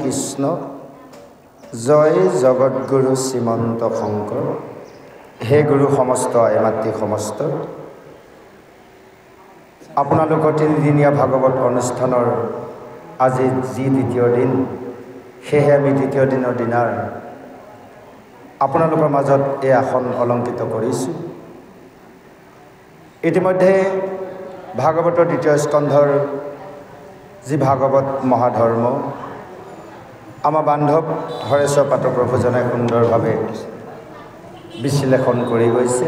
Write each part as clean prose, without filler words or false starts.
কৃষ্ণ জয় জগৎগুৰু শ্ৰীমন্ত শংকৰ হে গুৰু সমস্ত আইমাতৃ সমস্ত আপোনালোকৰ তিনিদিনীয়া ভাগৱত অনুষ্ঠানৰ আজি যি দ্বিতীয় দিন সেয়ে আমি দ্বিতীয় দিনৰ দিনাৰ আপোনালোকৰ মাজত এই আসন অলংকৃত কৰিছোঁ। ইতিমধ্যে ভাগৱতৰ দ্বিতীয় স্কন্ধৰ যি ভাগৱত মহাধৰ্ম আমাৰ বান্ধৱ হৰেশ্বৰ পাঠকপ্ৰভুজনে সুন্দৰভাৱে বিশ্লেষণ কৰি গৈছে।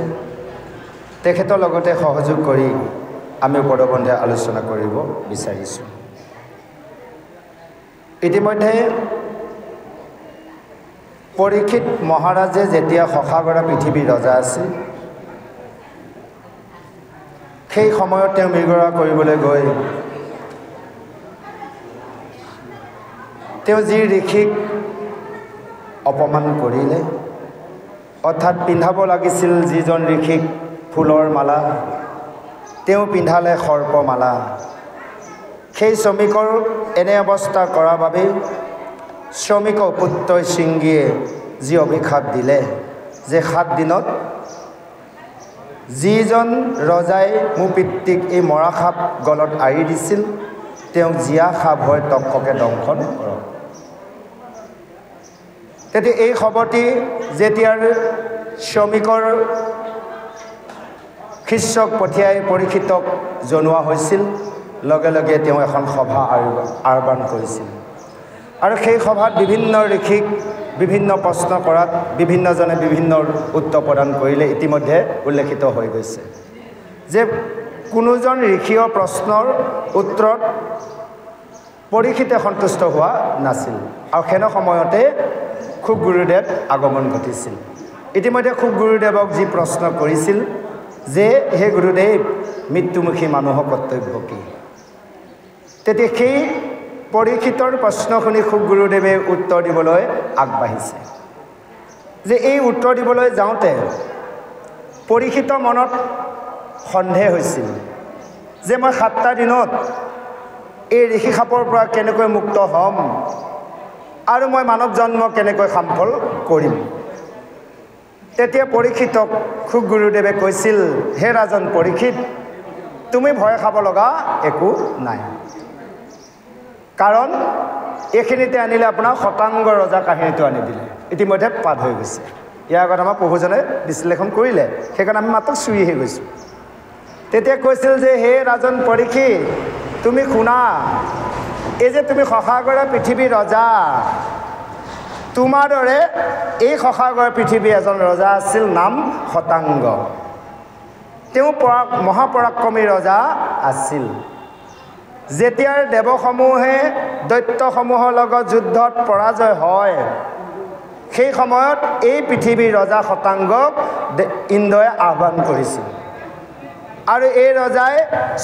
তেখেতৰ লগতে সহযোগ কৰি আমি পদবন্ধে আলোচনা কৰিব বিচাৰিছোঁ। ইতিমধ্যে পৰীক্ষিত মহাৰাজে যেতিয়া শশাগৰা পৃথিৱীৰ ৰজা আছিল সেই সময়ত তেওঁ মৃগৰা কৰিবলৈ গৈ তেওঁ যি ঋষিক অপমান কৰিলে, অৰ্থাৎ পিন্ধাব লাগিছিল যিজন ঋষিক ফুলৰ মালা তেওঁ পিন্ধালে সৰ্পমালা। সেই শ্ৰমিকৰ এনে অৱস্থা কৰাৰ বাবে শ্ৰমিকৰ পুত্ৰ শৃংগীয়ে যি অভিশাপ দিলে যে 7 দিনত যিজন ৰজাই মোৰ পিতৃক এই মৰা সাপ গলত আঁৰি দিছিল তেওঁক জীয়া সাপ হৈ তক্ষকে দংশন কৰক। তেতিয়া এই খবৰটি যেতিয়াৰ শ্ৰমিকৰ শিষ্যক পঠিয়াই পৰীক্ষিতক জনোৱা হৈছিল লগে লগে তেওঁ এখন সভা আহ্বান কৰিছিল আৰু সেই সভাত বিভিন্ন ঋষিক বিভিন্ন প্ৰশ্ন কৰাত বিভিন্নজনে বিভিন্ন উত্তৰ প্ৰদান কৰিলে। ইতিমধ্যে উল্লেখিত হৈ গৈছে যে কোনোজন ঋষিৰ প্ৰশ্নৰ উত্তৰত পৰীক্ষিতে সন্তুষ্ট হোৱা নাছিল আৰু সেনে সময়তে খুব গুৰুদেৱ আগমন ঘটিছিল। ইতিমধ্যে খুব গুৰুদেৱক যি প্ৰশ্ন কৰিছিল যে হে গুৰুদেৱ মৃত্যুমুখী মানুহৰ কৰ্তব্য কি, তেতিয়া সেই পৰীক্ষিতৰ প্ৰশ্ন শুনি খুব গুৰুদেৱে উত্তৰ দিবলৈ আগবাঢ়িছে। যে এই উত্তৰ দিবলৈ যাওঁতে পৰীক্ষিতৰ মনত সন্দেহ হৈছিল যে মই 7টা দিনত এই ঋষি সাপৰ পৰা কেনেকৈ মুক্ত হ'ম আৰু মই মানৱ জন্ম কেনেকৈ সফল কৰিম। তেতিয়া পৰীক্ষিতক খুব গুৰুদেৱে কৈছিল, হে ৰাজন পৰীক্ষিত, তুমি ভয় খাব লগা একো নাই, কাৰণ এইখিনিতে আনিলে আপোনাৰ শতাংগ ৰজা কাহিনীটো আনি দিলে। ইতিমধ্যে পাঠ হৈ গৈছে। ইয়াৰ আগত আমাৰ প্ৰভুজনে বিশ্লেষণ কৰিলে, সেইকাৰণে আমি মাত্ৰ চুইহে গৈছোঁ। তেতিয়া কৈছিল যে হে ৰাজন পৰীক্ষিত, তুমি শুনা, এই যে তুমি শশাগৰা পৃথিৱীৰ ৰজা, তোমাৰ দৰে এই শশাগৰা পৃথিৱীৰ এজন ৰজা আছিল, নাম শতাংগ। তেওঁ মহাপৰাক্ৰমী ৰজা আছিল। যেতিয়াৰ দেৱসমূহে দৈত্যসমূহৰ লগত যুদ্ধত পৰাজয় হয় সেই সময়ত এই পৃথিৱীৰ ৰজা শতাংগক ইন্দ্ৰই আহ্বান কৰিছিল আৰু এই ৰজাই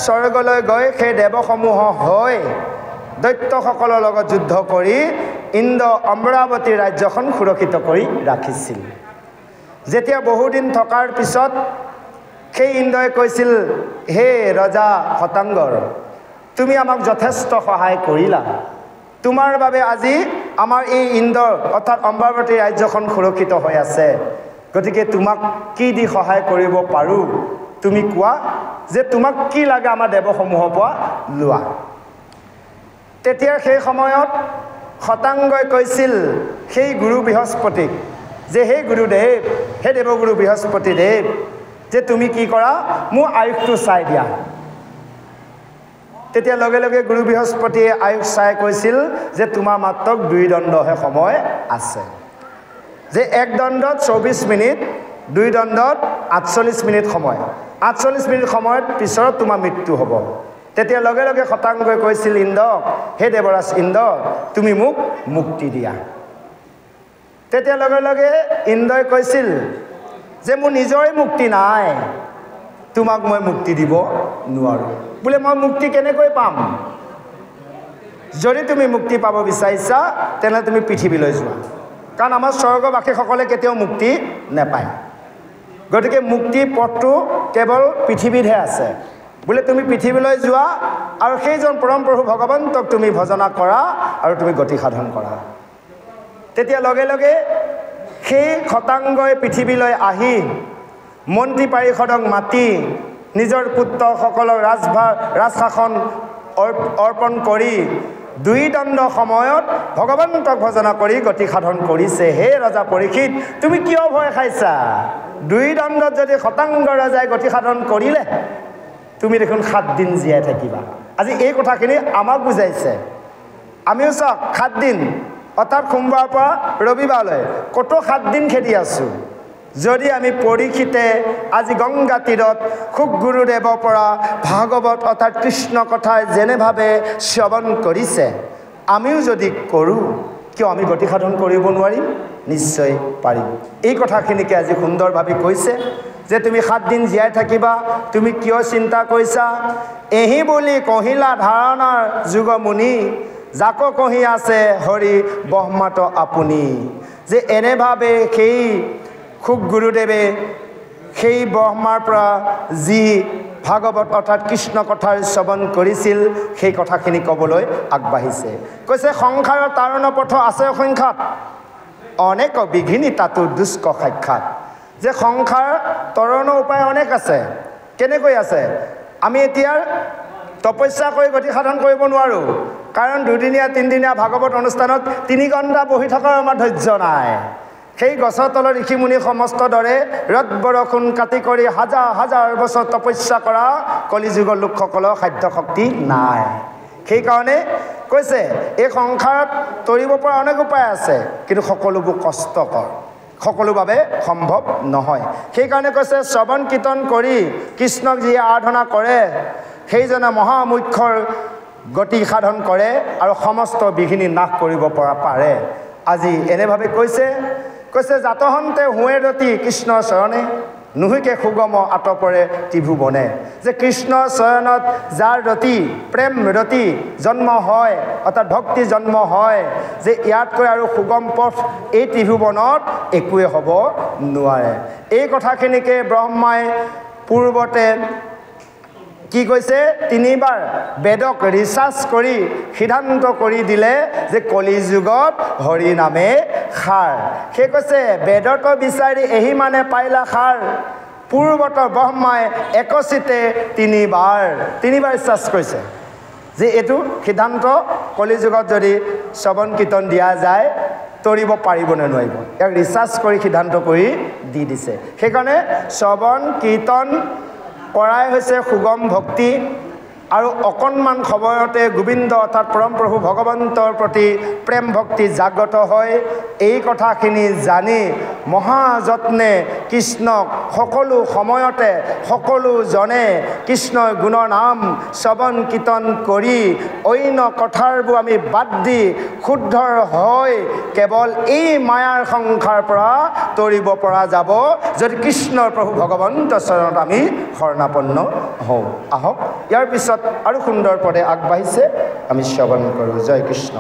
স্বৰ্গলৈ গৈ সেই দেৱসমূহৰ হৈ দৈত্যসকলৰ লগত যুদ্ধ কৰি ইন্দ্ৰ অমৰাৱতী ৰাজ্যখন সুৰক্ষিত কৰি ৰাখিছিল। যেতিয়া বহুদিন থকাৰ পিছত সেই ইন্দ্ৰই কৈছিল, হে ৰজা শতাংগৰ, তুমি আমাক যথেষ্ট সহায় কৰিলা, তোমাৰ বাবে আজি আমাৰ এই ইন্দ্ৰ অৰ্থাৎ অমৰাৱতী ৰাজ্যখন সুৰক্ষিত হৈ আছে, গতিকে তোমাক কি দি সহায় কৰিব পাৰোঁ তুমি কোৱা, যে তোমাক কি লাগে আমাৰ দেৱসমূহৰ পৰা লোৱা। তেতিয়া সেই সময়ত শতাংগই কৈছিল সেই গুৰু বৃহস্পতিক যে হে গুৰুদেৱ, হে দেৱগুৰু বৃহস্পতি দেৱ, যে তুমি কি কৰা, মোৰ আয়ুসটো চাই দিয়া। তেতিয়া লগে লগে গুৰু বৃহস্পতিয়ে আয়ুস চাই কৈছিল যে তোমাৰ মাত্ৰ 2 দণ্ডহে সময় আছে, যে 1 দণ্ডত 24 মিনিট, 2 দণ্ডত 48 মিনিট সময়, 48 মিনিট সময়ত পিছত তোমাৰ মৃত্যু হ'ব। তেতিয়া লগে লগে শতাংগই কৈছিল ইন্দ্ৰক, হে দেৱৰাজ ইন্দ্ৰ, তুমি মোক মুক্তি দিয়া। তেতিয়া লগে লগে ইন্দ্ৰই কৈছিল যে মোৰ নিজৰে মুক্তি নাই, তোমাক মই মুক্তি দিব নোৱাৰোঁ। বোলে মই মুক্তি কেনেকৈ পাম? যদি তুমি মুক্তি পাব বিচাৰিছা তেনেহ'লে তুমি পৃথিৱীলৈ যোৱা, কাৰণ আমাৰ স্বৰ্গবাসীসকলে কেতিয়াও মুক্তি নাপায়। গতিকে মুক্তিৰ পথটো কেৱল পৃথিৱীতহে আছে। বোলে তুমি পৃথিৱীলৈ যোৱা, আৰু সেইজন পৰম প্ৰভু ভগৱন্তক তুমি ভজনা কৰা আৰু তুমি গতি সাধন কৰা। তেতিয়া লগে লগে সেই খটাংগই পৃথিৱীলৈ আহি মন্ত্ৰী পাৰিষদক মাতি নিজৰ পুত্ৰসকলক ৰাজশাসন অৰ্পণ কৰি 2 দণ্ড সময়ত ভগৱন্তক ভজনা কৰি গতি সাধন কৰিছে। হে ৰজা পৰীক্ষিত, তুমি কিয় ভয় খাইছা? 2 দণ্ডত যদি খটাংগ ৰজাই গতি সাধন কৰিলে তুমি দেখোন 7 দিন জীয়াই থাকিবা। আজি এই কথাখিনি আমাক বুজাইছে। আমিও চাওক 7 দিন অৰ্থাৎ সোমবাৰৰ পৰা ৰবিবাৰলৈ কত 7 দিন খেদি আছোঁ। যদি আমি পৰীক্ষিতে আজি গংগা তীৰত শুক গুৰুদেৱৰ পৰা ভাগৱত অৰ্থাৎ কৃষ্ণ কথাৰ যেনেভাৱে শ্ৰৱণ কৰিছে আমিও যদি কৰোঁ, কিয় আমি গতি সাধন কৰিব নোৱাৰিম? নিশ্চয় পাৰিম। এই কথাখিনিকে আজি সুন্দৰভাৱে কৈছে যে তুমি 7 দিন জীয়াই থাকিবা, তুমি কিয় চিন্তা কৰিছা? এহি বুলি কহিলা ধাৰণাৰ যুগমুনি, যাক কহি আছে হৰি ব্ৰহ্মাত আপুনি। যে এনেভাৱে সেই শুক গুৰুদেৱে সেই ব্ৰহ্মাৰ পৰা যি ভাগৱত অৰ্থাৎ কৃষ্ণ কথাৰ শ্ৰৱণ কৰিছিল সেই কথাখিনি ক'বলৈ আগবাঢ়িছে। কৈছে সংসাৰৰ তাৰণ পথ আছে অসংখ্যাত, অনেক বিঘিনি তাতো দুষ্ক সাক্ষাৎ। যে সংসাৰ তৰণৰ উপায় অনেক আছে। কেনেকৈ আছে? আমি এতিয়া তপস্যা কৰি গতি সাধন কৰিব নোৱাৰোঁ, কাৰণ 2 দিনীয়া 3 দিনীয়া ভাগৱত অনুষ্ঠানত 3 ঘণ্টা বহি থকাৰ আমাৰ ধৈৰ্য নাই। সেই গছৰ তলত ঋষিমুনি সমস্ত দৰে ৰ'দ বৰষুণ কাটি কৰি হাজাৰ হাজাৰ বছৰ তপস্যা কৰা কলিযুগৰ লোকসকলৰ খাদ্য শক্তি নাই। সেইকাৰণে কৈছে এই সংসাৰত তৰিব পৰা অনেক উপায় আছে, কিন্তু সকলোবোৰ কষ্টকৰ, সকলোভাৱে সম্ভৱ নহয়। সেইকাৰণে কৈছে শ্ৰৱণ কীৰ্তন কৰি কৃষ্ণক যিয়ে আৰাধনা কৰে সেইজনে মহামুখ্যৰ গতি সাধন কৰে আৰু সমস্ত বিঘিনি নাশ কৰিব পৰা পাৰে। আজি এনেভাৱে কৈছে জাতহন্তে হুৱে ৰতি কৃষ্ণৰ চৰণে, নুহিকে সুগম আতপৰে ত্ৰিভুৱনে। যে কৃষ্ণৰ চৰণত যাৰ ৰতি প্ৰেম ৰতি জন্ম হয় অৰ্থাৎ ভক্তি জন্ম হয়, যে ইয়াতকৈ আৰু সুগম পথ এই ত্ৰিভুৱনত একোৱে হ'ব নোৱাৰে। এই কথাখিনিকে ব্ৰহ্মাই পূৰ্বতে কি কৈছে? 3 বাৰ বেদক ৰিচাৰ্চ কৰি সিদ্ধান্ত কৰি দিলে যে কলি যুগত হৰি নামে সাৰ। সেই কৈছে বেদত বিচাৰি এহি মানে পাইলা সাৰ, পূৰ্বত ব্ৰহ্মাই একচিতে 3 বাৰ ৰিচাৰ্চ কৰিছে যে এইটো সিদ্ধান্ত কলি যুগত যদি শ্ৰৱণ কীৰ্তন দিয়া যায় তৰিব পাৰিব নে নোৱাৰিব, ইয়াক ৰিচাৰ্চ কৰি সিদ্ধান্ত কৰি দি দিছে। সেইকাৰণে শ্ৰৱণ কীৰ্তন কৰাই হৈছে সুগম ভক্তি, আৰু অকণমান সময়তে গোবিন্দ অৰ্থাৎ পৰম প্ৰভু ভগৱন্তৰ প্ৰতি প্ৰেম ভক্তি জাগ্ৰত হয়। এই কথাখিনি জানি মহাযত্নে কৃষ্ণক সকলো সময়তে সকলোজনে কৃষ্ণৰ গুণৰ নাম শ্ৰৱণ কীৰ্তন কৰি অন্য কথাবোৰ আমি বাদ দি শুদ্ধ হৈ কেৱল এই মায়াৰ সংসাৰ পৰা তৰিব পৰা যাব যদি কৃষ্ণৰ প্ৰভু ভগৱন্তৰ চৰণত আমি শৰণাপন্ন হওঁ। আহক ইয়াৰ পিছত আৰু সুন্দৰ পদে আগবাঢ়িছে, আমি শ্ৰৱণ কৰোঁ। জয় কৃষ্ণ।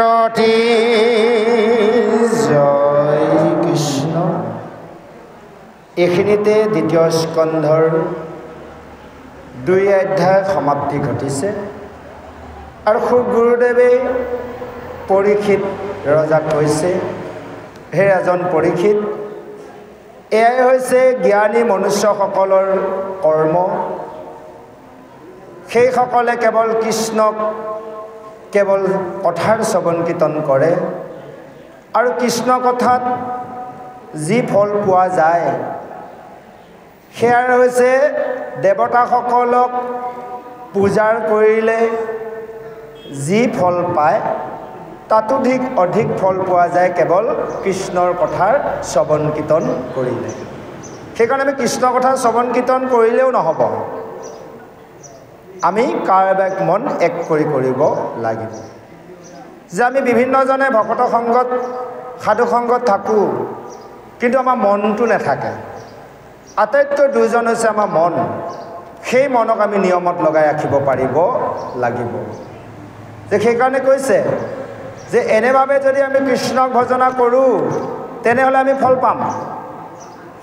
ৰতি জয় কৃষ্ণ। এইখিনিতে দ্বিতীয় স্কন্ধৰ 2 অধ্যায় সমাপ্তি ঘটিছে আৰু গুৰুদেৱে পৰীক্ষিত ৰজাক কৈছে, হে ৰাজন পৰীক্ষিত, এয়াই হৈছে জ্ঞানী মনুষ্যসকলৰ কৰ্ম। সেইসকলে কেৱল কৃষ্ণক কেৱল কথাৰ শ্ৰৱণ কীৰ্তন কৰে আৰু কৃষ্ণ কথাত যি ফল পোৱা যায় সেয়াৰ হৈছে দেৱতাসকলক পূজাৰ কৰিলে যি ফল পায় তাতো অধিক ফল পোৱা যায় কেৱল কৃষ্ণৰ কথাৰ শ্ৰৱণ কীৰ্তন কৰিলে। সেইকাৰণে আমি কৃষ্ণ কথাৰ শ্ৰৱণ কীৰ্তন কৰিলেও নহ'ব, আমি কাৰবাক মন এক কৰিব লাগিব। যে আমি বিভিন্নজনে ভকত সংগত সাধু সংগত থাকোঁ, কিন্তু আমাৰ মনটো নাথাকে। আটাইতকৈ দুজন হৈছে আমাৰ মন। সেই মনক আমি নিয়মত লগাই ৰাখিব পাৰিব লাগিব। যে সেইকাৰণে কৈছে যে এনেভাৱে যদি আমি কৃষ্ণক ভজনা কৰোঁ তেনেহ'লে আমি ফল পাম।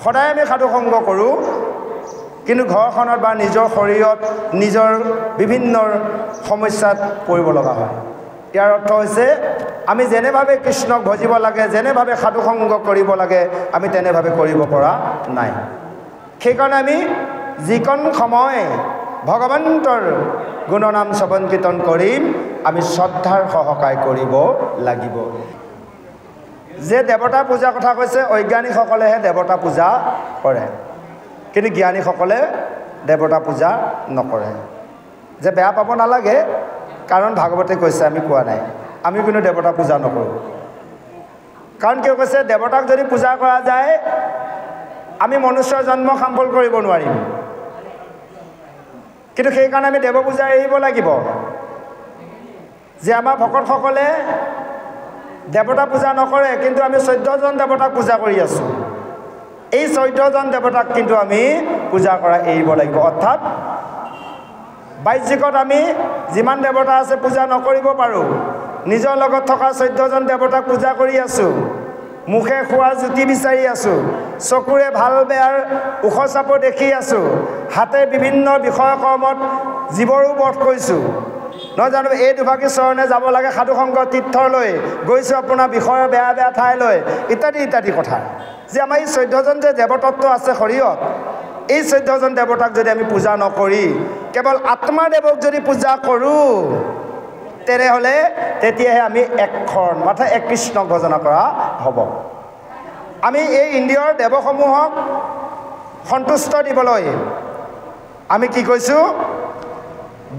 সদায় আমি সাধু সংগ কৰোঁ, কিন্তু ঘৰখনত বা নিজৰ শৰীৰত নিজৰ বিভিন্ন সমস্যাত পৰিব লগা হয়। ইয়াৰ অৰ্থ হৈছে আমি যেনেভাৱে কৃষ্ণক ভজিব লাগে, যেনেভাৱে সাধু সংগ কৰিব লাগে, আমি তেনেভাৱে কৰিব পৰা নাই। সেইকাৰণে আমি যিকণ সময় ভগৱন্তৰ গুণনাম শ্ৰৱণ কীৰ্তন কৰিম, আমি শ্ৰদ্ধাৰ সহকাৰে কৰিব লাগিব। যে দেৱতা পূজাৰ কথা কৈছে, অজ্ঞানীসকলেহে দেৱতা পূজা কৰে, কিন্তু জ্ঞানীসকলে দেৱতা পূজা নকৰে। যে বেয়া পাব নালাগে, কাৰণ ভাগৱতে কৈছে, আমি কোৱা নাই, আমি কিন্তু দেৱতা পূজা নকৰোঁ। কাৰণ কিয় কৈছে, দেৱতাক যদি পূজা কৰা যায় আমি মনুষ্যৰ জন্ম সাম্বল কৰিব নোৱাৰিম, কিন্তু সেইকাৰণে আমি দেৱ পূজা এৰিব লাগিব। যে আমাৰ ভকতসকলে দেৱতা পূজা নকৰে, কিন্তু আমি 14জন দেৱতাক পূজা কৰি আছোঁ। এই 14জন দেৱতাক কিন্তু আমি পূজা কৰা এৰিব লাগিব। অৰ্থাৎ বাহ্যিকত আমি যিমান দেৱতা আছে পূজা নকৰিব পাৰোঁ, নিজৰ লগত থকা 14জন দেৱতাক পূজা কৰি আছোঁ। মুখে খোৱাৰ জুতি বিচাৰি আছোঁ, চকুৰে ভাল বেয়াৰ ওখ চাপ দেখি আছোঁ, হাতে বিভিন্ন বিষয় কৰ্মত জীৱৰো বধ কৰিছোঁ। নহয় জানো, এই দুভাগী চৰণে যাব লাগে সাধু সংগ তীৰ্থলৈ, গৈছোঁ আপোনাৰ বিষয়ৰ বেয়া বেয়া ঠাইলৈ, ইত্যাদি ইত্যাদি কথা। যে আমাৰ এই 14জন যে দেৱতত্ব আছে শৰীৰত, এই 14জন দেৱতাক যদি আমি পূজা নকৰি কেৱল আত্মাদেৱক যদি পূজা কৰোঁ, তেনেহ'লে তেতিয়াহে আমি একশৰণ অৰ্থাৎ এক কৃষ্ণক ভজনা কৰা হ'ব। আমি এই ইন্দ্ৰিয়ৰ দেৱসমূহক সন্তুষ্ট দিবলৈ আমি কি কৈছোঁ,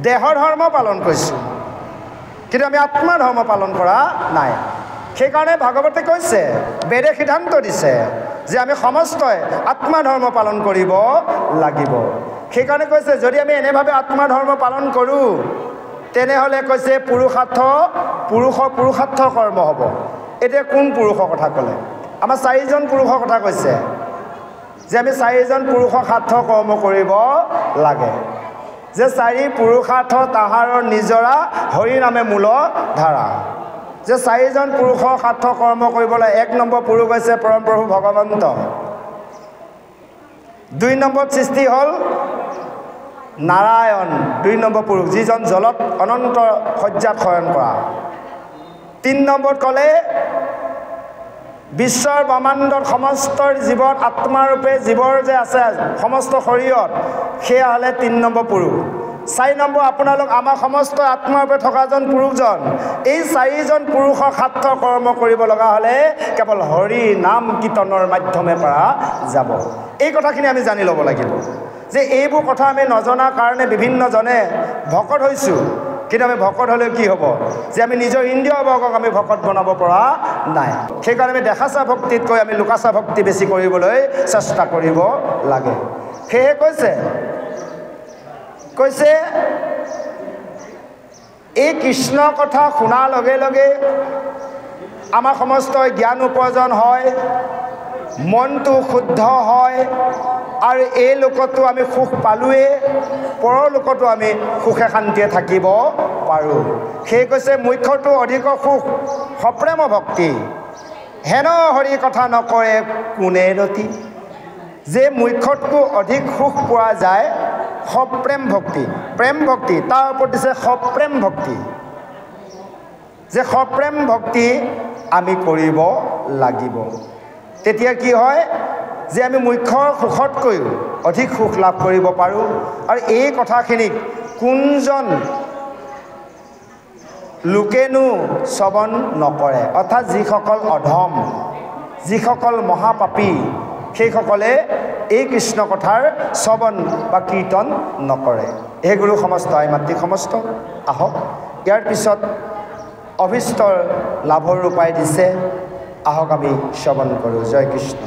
দেহ ধৰ্ম পালন কৰিছোঁ, কিন্তু আমি আত্মা ধৰ্ম পালন কৰা নাই। সেইকাৰণে ভাগৱতে কৈছে, বেদে সিদ্ধান্ত দিছে যে আমি সমস্তই আত্মা ধৰ্ম পালন কৰিব লাগিব। সেইকাৰণে কৈছে যদি আমি এনেভাৱে আত্মা ধৰ্ম পালন কৰোঁ, তেনেহ'লে কৈছে পুৰুষাৰ্থ কৰ্ম হ'ব। এতিয়া কোন পুৰুষৰ কথা ক'লে? আমাৰ 4জন পুৰুষৰ কথা কৈছে, যে আমি 4জন পুৰুষক সাৰ্থ কৰ্ম কৰিব লাগে। যে 4 পুৰুষাৰ্থ তাহাৰৰ নিজৰা হৰি নামে মূল ধাৰা। যে 4জন পুৰুষৰ সাৰ্থ কৰ্ম কৰিবলৈ 1 নম্বৰ পুৰুষ হৈছে পৰম প্ৰভু ভগৱন্ত, 2 নম্বৰ সৃষ্টি হ'ল নাৰায়ণ, 2 নম্বৰ পুৰুষ যিজন জলত অনন্ত শয্যাত শয়ন কৰা। 3 নম্বৰত ক'লে বিশ্বৰ ব্ৰহ্মাণ্ডত সমস্ত জীৱত আত্মাৰূপে জীৱৰ যে আছে সমস্ত শৰীৰত, সেয়া হ'লে 3 নম্বৰ পুৰুষ। 4 নম্বৰ আপোনালোক আমাৰ সমস্ত আত্মাৰূপে থকাজন পুৰুষজন। এই 4জন পুৰুষক সাৰ্থ কৰ্ম কৰিব লগা হ'লে কেৱল হৰি নাম কীৰ্তনৰ মাধ্যমে পৰা যাব। এই কথাখিনি আমি জানি ল'ব লাগিব। যে এইবোৰ কথা আমি নজনাৰ কাৰণে বিভিন্নজনে ভকত হৈছোঁ, কিন্তু আমি ভকত হ'লেও কি হ'ব, যে আমি নিজৰ ইন্দ্ৰিয়বৰ্গক আমি ভকত বনাব পৰা নাই। সেইকাৰণে আমি দেখাচা ভক্তিতকৈ আমি লুকাচা ভক্তি বেছি কৰিবলৈ চেষ্টা কৰিব লাগে। সেয়ে কৈছে এই কৃষ্ণ কথা শুনাৰ লগে লগে আমাৰ সমস্ত জ্ঞান উপাৰ্জন হয়, মনটো শুদ্ধ হয়, আৰু এই লোকতো আমি সুখ পালোৱে পৰৰ লোকতো আমি সুখে শান্তিয়ে থাকিব পাৰোঁ সেই কৈছে মুখ্যটো অধিক সুখ সপ্ৰেম ভক্তি হেন হৰি কথা নকৰে কোনে ৰতি যে মুখ্যতকৈ অধিক সুখ পোৱা যায় সপ্ৰেম ভক্তি প্ৰেম ভক্তি তাৰ ওপৰত দিছে সপ্ৰেম ভক্তি যে সপ্ৰেম ভক্তি আমি কৰিব লাগিব তেতিয়া কি হয় যে আমি মুখ্যৰ সুখতকৈও অধিক সুখ লাভ কৰিব পাৰোঁ আৰু এই কথাখিনিক কোনজন লোকেনো শ্ৰৱণ নকৰে অৰ্থাৎ যিসকল অধম যিসকল মহাপাপী সেইসকলে এই কৃষ্ণ কথাৰ শ্ৰৱণ বা কীৰ্তন নকৰে হে গুৰু সমস্ত আই মাতৃ সমস্ত আহক ইয়াৰ পিছত অভীষ্টৰ লাভৰ উপায় দিছে আহক আমি শ্ৰৱণ কৰোঁ জয় কৃষ্ণ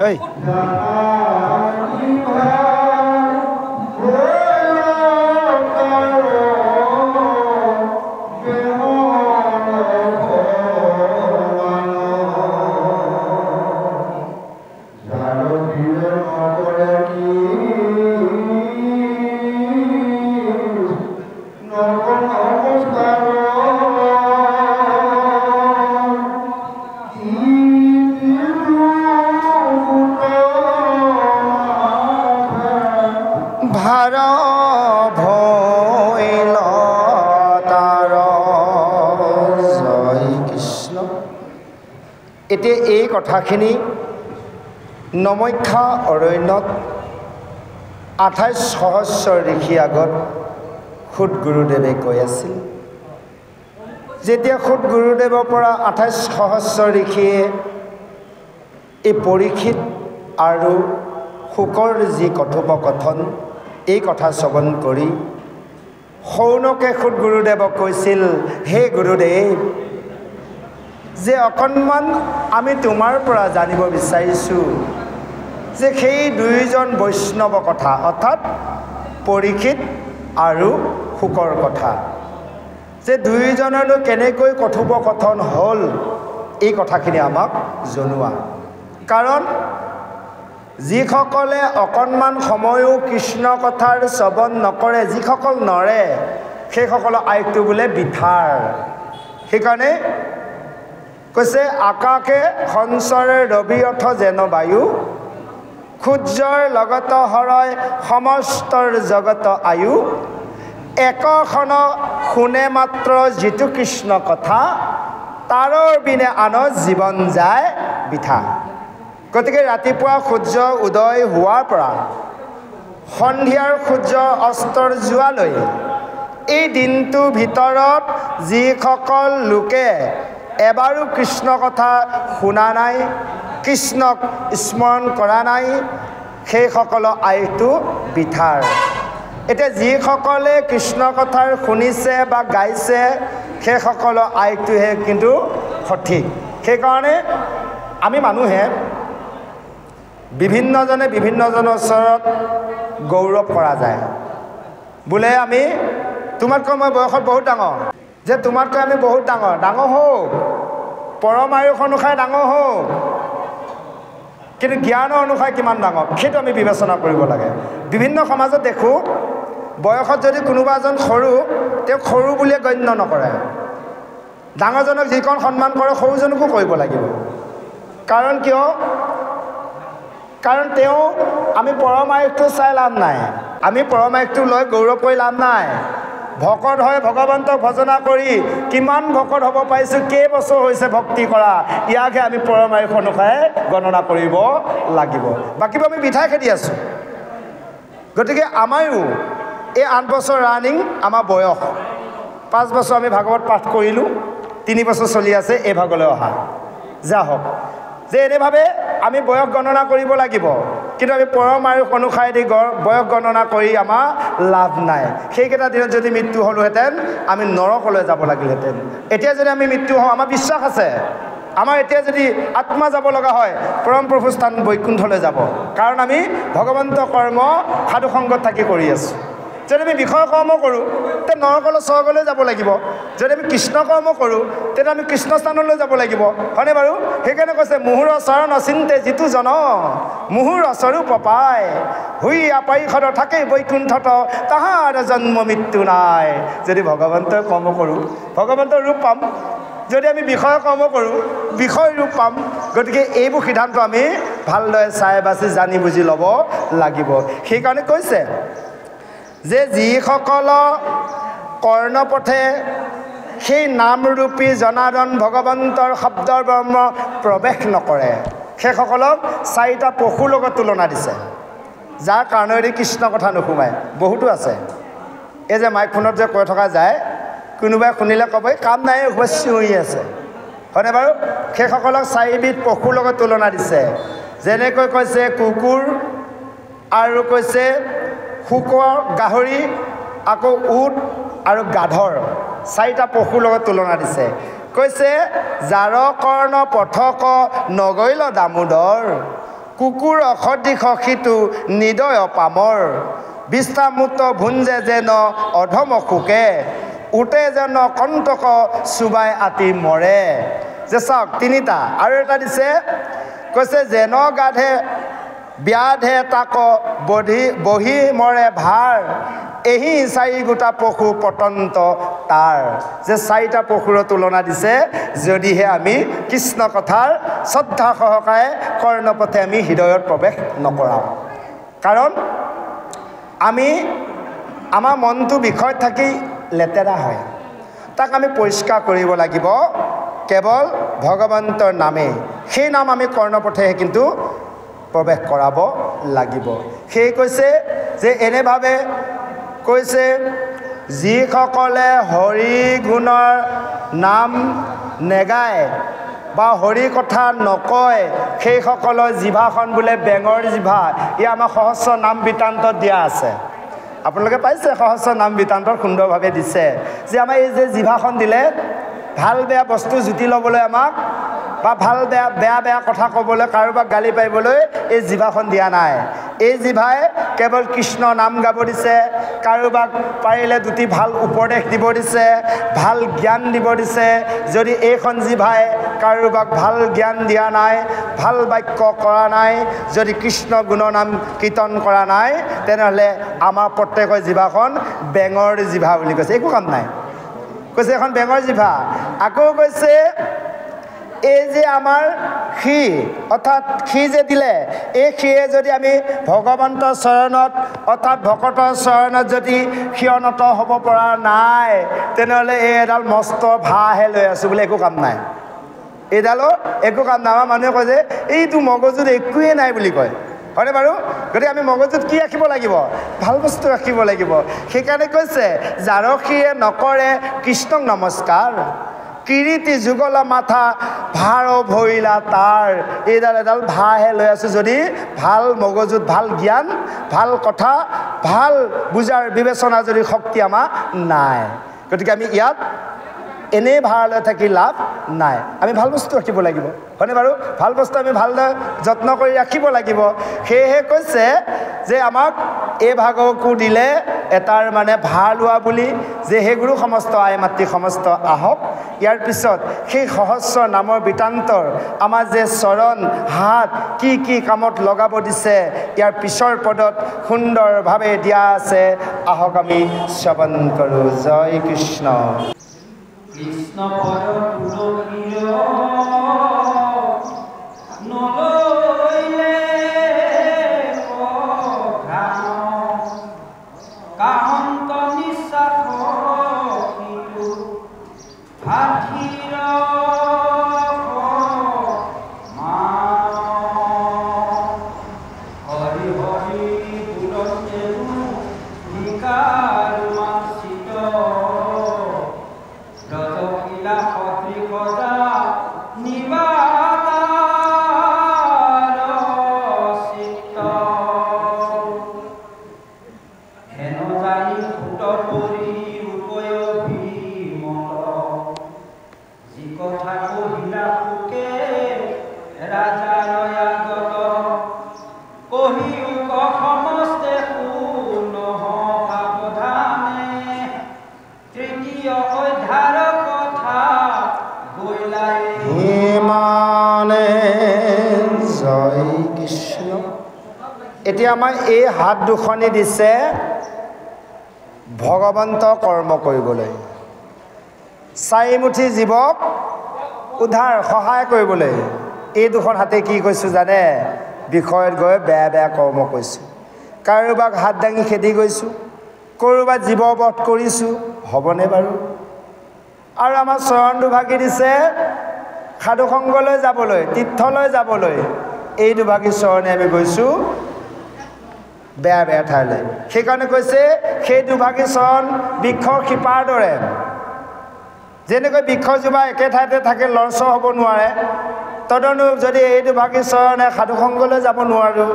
ঐ এতিয়া এই কথাখিনি নমখ্যা অৰণ্যত 28 সহস্ৰ ঋষি আগত খুদ গুৰুদেৱে কৈ আছিল যেতিয়া খুদ গুৰুদেৱৰ পৰা 28 সহস্ৰ ঋষিয়ে এই পৰীক্ষিত আৰু শুকৰ যি কথোপকথন এই কথা শ্ৰৱণ কৰি সৌনকে খুদ গুৰুদেৱক কৈছিল হে গুৰুদেৱ যে অকণমান আমি তোমাৰ পৰা জানিব বিচাৰিছোঁ যে সেই দুইজন বৈষ্ণৱ কথা অৰ্থাৎ পৰীক্ষিত আৰু শুকৰ কথা যে দুইজনৰো কেনেকৈ কথোপকথন হ'ল এই কথাখিনি আমাক জনোৱা কাৰণ যিসকলে অকণমান সময়ো কৃষ্ণ কথাৰ শ্ৰৱণ নকৰে যিসকল নৰে সেইসকলৰ আয়ুটো বোলে বিথাৰ সেইকাৰণে কৈছে আকাশে সঞ্চৰে ৰবি অৰ্থ যেন বায়ু সূৰ্যৰ লগত হৰয় সমস্তৰ জগত আয়ু একখন শুনে মাত্ৰ যিটো কৃষ্ণ কথা তাৰৰ বিনে আনৰ জীৱন যায় বিথা গতিকে ৰাতিপুৱা সূৰ্য উদয় হোৱাৰ পৰা সন্ধিয়াৰ সূৰ্য অস্তৰ যোৱালৈ এই দিনটোৰ ভিতৰত যিসকল লোকে এবাৰো কৃষ্ণ কথা শুনা নাই কৃষ্ণক স্মৰণ কৰা নাই সেইসকলৰ আয়ুটো বিথাৰ এতিয়া যিসকলে কৃষ্ণ কথাৰ শুনিছে বা গাইছে সেইসকলৰ আয়ুটোহে কিন্তু সঠিক সেইকাৰণে আমি মানুহে বিভিন্নজনে বিভিন্নজনৰ ওচৰত গৌৰৱ কৰা যায় বোলে আমি তোমাতকৈ মই বয়সত বহুত ডাঙৰ যে তোমাতকৈ আমি বহুত ডাঙৰ হওক পৰম আয়ুস অনুসাৰে ডাঙৰ হওক কিন্তু জ্ঞানৰ অনুসাৰে কিমান ডাঙৰ সেইটো আমি বিবেচনা কৰিব লাগে বিভিন্ন সমাজত দেখোঁ বয়সত যদি কোনোবা এজন সৰু তেওঁক সৰু বুলিয়ে গণ্য নকৰে ডাঙৰজনক যিকণ সন্মান কৰে সৰুজনকো কৰিব লাগিব কাৰণ কিয় কাৰণ তেওঁ আমি পৰম আয়ুসটো চাই লাভ নাই আমি পৰম আয়ুসটো লৈ গৌৰৱ কৰি লাভ নাই ভকত হয় ভগৱন্তক ভজনা কৰি কিমান ভকত হ'ব পাৰিছোঁ কেইবছৰ হৈছে ভক্তি কৰা ইয়াকহে আমি পৰম আয়ুস অনুসাৰে গণনা কৰিব লাগিব বাকীবোৰ আমি বিঠাই খেদি আছোঁ গতিকে আমাৰো এই 8 বছৰ ৰানিং আমাৰ বয়স 5 বছৰ আমি ভাগৱত পাঠ কৰিলোঁ 3 বছৰ চলি আছে এই ভাগলৈ অহা যা হওক যে এনেভাৱে আমি বয়স গণনা কৰিব লাগিব কিন্তু আমি পৰম আয়ুস অনুসাৰে বয়স গণনা কৰি আমাৰ লাভ নাই সেইকেইটা দিনত যদি মৃত্যু হ'লোহেঁতেন আমি নৰকলৈ যাব লাগিলহেঁতেন এতিয়া যদি আমি মৃত্যু হওঁ আমাৰ বিশ্বাস আছে আমাৰ এতিয়া যদি আত্মা যাব লগা হয় পৰম প্ৰভু স্থান বৈকুণ্ঠলৈ যাব কাৰণ আমি ভগৱন্ত কৰ্ম সাধু সংগত থাকি কৰি আছোঁ যদি আমি বিষয় কৰ্ম কৰোঁ তে নৰকলৈ স্বৰ্গলৈ যাব লাগিব যদি আমি কৃষ্ণ কৰ্ম কৰোঁ তেতিয়া আমি কৃষ্ণ স্থানলৈ যাব লাগিব হয়নে বাৰু সেইকাৰণে কৈছে মুহুৰ চৰণ অচিন্তে যিটো জন মুহুৰ স্বৰূপ পায় হুই আপাইখত থাকে বৈকুণ্ঠত তাহাৰ জন্ম মৃত্যু নাই যদি ভগৱন্তৰ কৰ্ম কৰোঁ ভগৱন্তৰ ৰূপ পাম যদি আমি বিষয় কৰ্ম কৰোঁ বিষয় ৰূপ পাম গতিকে এইবোৰ সিদ্ধান্ত আমি ভালদৰে চাই বাছি জানি বুজি ল'ব লাগিব সেইকাৰণে কৈছে যে যিসকল কৰ্ণপথে সেই নামৰূপী জনাৰ্দন ভগৱন্তৰ শব্দৰ ব্ৰহ্ম প্ৰৱেশ নকৰে সেইসকলক 4টা পশুৰ লগত তুলনা দিছে যাৰ কাৰণেদি কৃষ্ণ কথা নুশুমায় বহুতো আছে এই যে মাইক ফোনত যে কৈ থকা যায় কোনোবাই শুনিলে ক'ব কাম নাই চিঞৰি আছে হয়নে বাৰু সেইসকলক 4 বিধ পশুৰ লগত তুলনা দিছে যেনেকৈ কৈছে কুকুৰ আৰু কৈছে শুকৰ গাহৰি আকৌ উট আৰু গাধৰ 4টা পশুৰ লগত তুলনা দিছে কৈছে জাৰ কৰ্ণ পথক নগৈল দামোদৰ কুকুৰ অসদি খসিটো নিদয় পামৰ বিশ্ৰামুত ভুঞ্জে যেন অধম শোকে উঠে যেন কণ্টক চুবাই আতি মৰে যে চাওক তিনিটা আৰু এটা দিছে কৈছে যেন গাধে ব্যাধে তাক বহি মৰে ভাৰ এহি চাৰি গোটা পশু পতন্ত তাৰ যে চাৰিটা পশুৰ তুলনা দিছে যদিহে আমি কৃষ্ণ কথাৰ শ্ৰদ্ধা সহকাৰে কৰ্ণপথে আমি হৃদয়ত প্ৰৱেশ নকৰাওঁ কাৰণ আমি আমাৰ মনটো বিষয়ত থাকি লেতেৰা হয় তাক আমি পৰিষ্কাৰ কৰিব লাগিব কেৱল ভগৱন্তৰ নামে সেই নাম আমি কৰ্ণপথেহে কিন্তু প্ৰৱেশ কৰাব লাগিব সেই কৈছে যে এনেভাৱে কৈছে যিসকলে হৰি গুণৰ নাম নেগায় বা হৰি কথা নকয় সেইসকলৰ জিভাখন বোলে বেঙৰ জিভা ই আমাৰ সহস্ৰ নাম বৃত্তান্তত দিয়া আছে আপোনালোকে পাইছে সহস্ৰ নাম বৃত্তান্তত সুন্দৰভাৱে দিছে যে আমাৰ এই যে জিভাখন দিলে ভাল বেয়া বস্তু জুতি ল'বলৈ আমাক বা ভাল বেয়া কথা ক'বলৈ কাৰোবাক গালি পাৰিবলৈ এই জিভাখন দিয়া নাই এই জিভাই কেৱল কৃষ্ণ নাম গাব দিছে কাৰোবাক পাৰিলে দুটি ভাল উপদেশ দিব দিছে ভাল জ্ঞান দিব দিছে যদি এইখন জিভাই কাৰোবাক ভাল জ্ঞান দিয়া নাই ভাল বাক্য কৰা নাই যদি কৃষ্ণ গুণনাম কীৰ্তন কৰা নাই তেনেহ'লে আমাৰ প্ৰত্যেকৰ জিভাখন বেঙৰ জিভা বুলি কৈছে একো কাম নাই কৈছে এখন বেঙৰ জিভা আকৌ কৈছে এই যে আমাৰ খি অৰ্থাৎ খি যে দিলে এই খিয়ে যদি আমি ভগৱন্তৰ চৰণত অৰ্থাৎ ভকতৰ চৰণত যদি ক্ষণত হ'ব পৰা নাই তেনেহ'লে এই এডাল মস্ত ভাহে লৈ আছোঁ বোলে একো কাম নাই এইডালো একো কাম নাই আমাৰ মানুহে কয় যে এইটো মগজুত একোৱেই নাই বুলি কয় হয়নে বাৰু গতিকে আমি মগজুত কি ৰাখিব লাগিব ভাল বস্তু ৰাখিব লাগিব সেইকাৰণে কৈছে যাৰসীয়ে নকৰে কৃষ্ণক নমস্কাৰ কিৰীতি যুগল মাথা ভাৰ ভৰিলা তাৰ এইডাল এডাল ভাহে লৈ আছোঁ যদি ভাল মগজুত ভাল জ্ঞান ভাল কথা ভাল বুজাৰ বিবেচনা যদি শক্তি আমাৰ নাই গতিকে আমি ইয়াত এনেই ভাড়ালৈ থাকি লাভ নাই আমি ভাল বস্তু ৰাখিব লাগিব হয়নে বাৰু ভাল বস্তু আমি ভালদৰে যত্ন কৰি ৰাখিব লাগিব সেয়েহে কৈছে যে আমাক এই ভাগকো দিলে এটাৰ মানে ভাৰ লোৱা বুলি যে সেই গুৰু সমস্ত আই মাতৃ সমস্ত আহক ইয়াৰ পিছত সেই সহস্ৰ নামৰ বৃত্তান্তৰ আমাৰ যে চৰণ হাত কি কি কামত লগাব দিছে ইয়াৰ পিছৰ পদত সুন্দৰভাৱে দিয়া আছে আহক আমি শ্ৰৱণ কৰোঁ জয় কৃষ্ণ কৃষ্ণ পদ তুলসীৰ নলৈলে প্ৰধান কাহন্ত নিশ্বাস সিটো ভাথিৰ হৰি হৰি তুলসী নিকাৰ মাচিত ৰজকিলা সদৃশজা নিবাতাৰ চিত্ত হেন জানি ফুট পৰি উপয়ভিমত যি কথা কহিলা সুকে ৰাজাৰ আগত কহি সমস্তে শুনহ সাৱধানে তৃতীয় অধ্যায়ৰ কথা গৈলাই হিমানে জয় কৃষ্ণ এতিয়া আমাৰ এই হাত দুখনি দিছে ভগৱন্ত কৰ্ম কৰিবলৈ চাৰিমুঠি জীৱক উদ্ধাৰ সহায় কৰিবলৈ এই দুখন হাতে কি কৈছোঁ জানে বিষয়ত গৈ বেয়া বেয়া কৰ্ম কৰিছোঁ কাৰোবাক হাত দাঙি খেদি গৈছোঁ ক'ৰবাত জীৱবধ কৰিছোঁ হ'বনে বাৰু আৰু আমাৰ চৰণ দুভাগি দিছে সাধুসংগলৈ যাবলৈ তীৰ্থলৈ যাবলৈ এই দুভাগী চৰণে আমি গৈছোঁ বেয়া বেয়া ঠাইলৈ সেইকাৰণে কৈছে সেই দুভাগী চৰণ বৃক্ষৰ শিপাৰ দৰে যেনেকৈ বৃক্ষজোপা একে ঠাইতে থাকে লৰচৰ হ'ব নোৱাৰে তদনুৰূপ যদি এই দুভাগী চৰণে সাধুসংগলৈ যাব নোৱাৰোঁ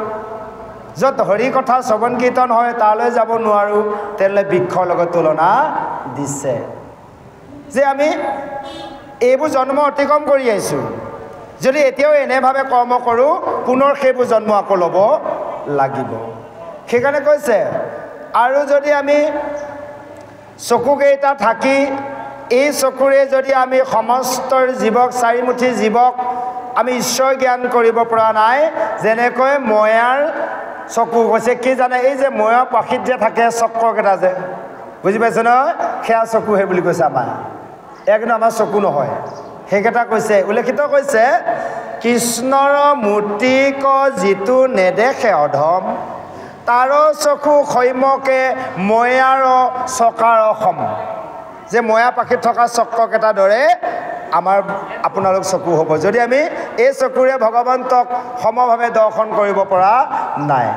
য'ত হৰি কথা শ্ৰৱণ কীৰ্তন হয় তালৈ যাব নোৱাৰোঁ তেনেহ'লে বৃক্ষৰ লগত তুলনা দিছে যে আমি এইবোৰ জন্ম অতিক্ৰম কৰি আহিছোঁ যদি এতিয়াও এনেভাৱে কৰ্ম কৰোঁ পুনৰ সেইবোৰ জন্ম আকৌ ল'ব লাগিব সেইকাৰণে কৈছে আৰু যদি আমি চকুকেইটা থাকি এই চকুৰে যদি আমি সমস্ত জীৱক চাৰিমুঠি জীৱক আমি ঈশ্বৰ জ্ঞান কৰিব পৰা নাই যেনেকৈ ময়াৰ চকু কৈছে কি জানে এই যে ময়াৰ পাখিত যে থাকে চক্ৰকেইটা যে বুজি পাইছে নহয় সেয়া চকুহে বুলি কৈছে আমাৰ এয়া কিন্তু আমাৰ চকু নহয় সেইকেইটা কৈছে উল্লেখিত কৈছে কৃষ্ণৰ মূৰ্তিক যিটো নেদেখে অধম তাৰ চকু সৈমকে ময়াৰ চকাৰ সম যে ময়া পাখিত থকা চক্ৰকেইটাৰ দৰে আমাৰ আপোনালোক চকু হ'ব যদি আমি এই চকুৰে ভগৱন্তক সমভাৱে দৰ্শন কৰিব পৰা নাই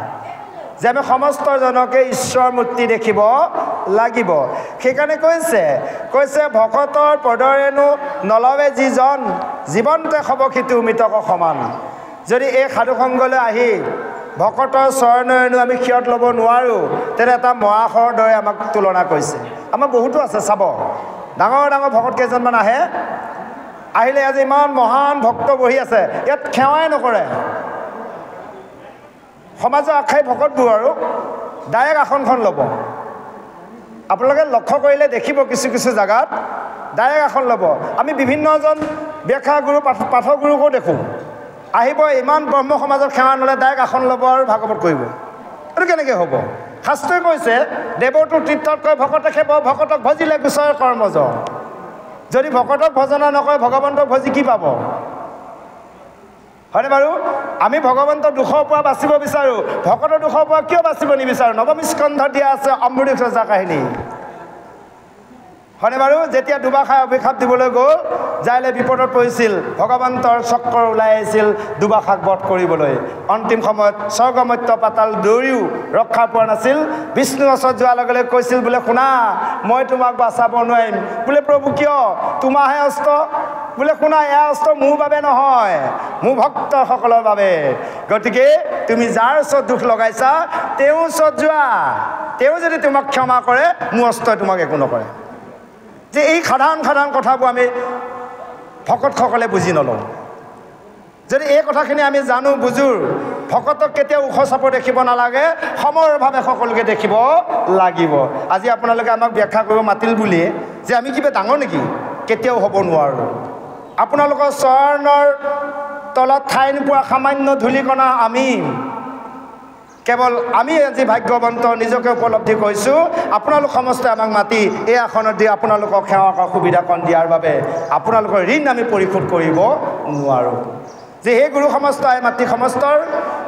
যে আমি সমস্ত জনকে ঈশ্বৰ মূৰ্তি দেখিব লাগিব সেইকাৰণে কৈছে ভকতৰ পদৰেণু নলৱে যিজন জীৱন্তে হ'ব সিটো মৃতক সমান যদি এই সাধুসংগলৈ আহি ভকতৰ চৰণৰেণু আমি ক্ষত ল'ব নোৱাৰোঁ তেনে এটা মহাশৰ দৰে আমাক তুলনা কৰিছে আমাৰ বহুতো আছে চাব ডাঙৰ ডাঙৰ ভকত কেইজনমান আহে আহিলে আজি ইমান মহান ভক্ত বহি আছে ইয়াত সেৱাই নকৰে সমাজৰ আখাই ভকতবোৰ আৰু ডাইৰেক্ট আসনখন ল'ব আপোনালোকে লক্ষ্য কৰিলে দেখিব কিছু কিছু জাগাত ডাইৰেক্ট আসন ল'ব আমি বিভিন্নজন ব্যাখ্যা গুৰু পাঠক গুৰুকো দেখোঁ আহিব ইমান ব্ৰহ্ম সমাজত সেৱা নল'লে ডাইৰেক্ট আসন ল'ব আৰু ভাগৱত কৰিব এইটো কেনেকৈ হ'ব শাস্ত্ৰই কৈছে দেৱটো তীৰ্থতকৈ ভকতে খেব ভকতক ভজিলে গোচৰ কৰ্মজ যদি ভকতক ভজনা নকৰে ভগৱন্তক ভজি কি পাব হয়নে বাৰু আমি ভগৱন্তৰ দুখৰ পৰা বাচিব বিচাৰোঁ ভকতৰ দুখৰ পৰা কিয় বাচিব নিবিচাৰোঁ নৱম স্কন্ধ দিয়া আছে অমৃত ৰজা কাহিনী হয়নে বাৰু যেতিয়া দুবাষাই অভিশাপ দিবলৈ গ'ল যাইলে বিপদত পৰিছিল ভগৱন্তৰ চক্ৰ ওলাই আহিছিল দুবাষাক বধ কৰিবলৈ অন্তিম সময়ত স্বৰ্গমত্য পাতাল দৌৰিও ৰক্ষা পোৱা নাছিল বিষ্ণু ওচৰত যোৱাৰ লগে লগে কৈছিল বোলে শুনা মই তোমাক বাচাব নোৱাৰিম বোলে প্ৰভু কিয় তোমাৰহে অস্ত্ৰ বোলে শুনা এয়া অস্ত্ৰ মোৰ বাবে নহয় মোৰ ভক্তসকলৰ বাবে গতিকে তুমি যাৰ ওচৰত দুখ লগাইছা তেওঁৰ ওচৰত যোৱা তেওঁ যদি তোমাক ক্ষমা কৰে মোৰ অস্ত্ৰই তোমাক একো নকৰে যে এই সাধাৰণ সাধাৰণ কথাবোৰ আমি ভকতসকলে বুজি নলওঁ যদি এই কথাখিনি আমি জানো বুজোঁ ভকতক কেতিয়াও ওখ চাপৰ দেখিব নালাগে সমৰভাৱে সকলোকে দেখিব লাগিব আজি আপোনালোকে আমাক ব্যাখ্যা কৰিব মাতিল বুলিয়ে যে আমি কিবা ডাঙৰ নেকি কেতিয়াও হ'ব নোৱাৰোঁ আপোনালোকৰ চৰণৰ তলত ঠাই নোপোৱা সামান্য ধূলিকণা আমি কেৱল আমি আজি ভাগ্যৱন্ত নিজকে উপলব্ধি কৰিছোঁ আপোনালোক সমস্তে আমাক মাতি এই আসনত দি আপোনালোকক সেৱা কৰা সুবিধাকণ দিয়াৰ বাবে আপোনালোকৰ ঋণ আমি পৰিশোধ কৰিব নোৱাৰোঁ যে সেই গুৰু সমস্ত মাতৃ সমস্তৰ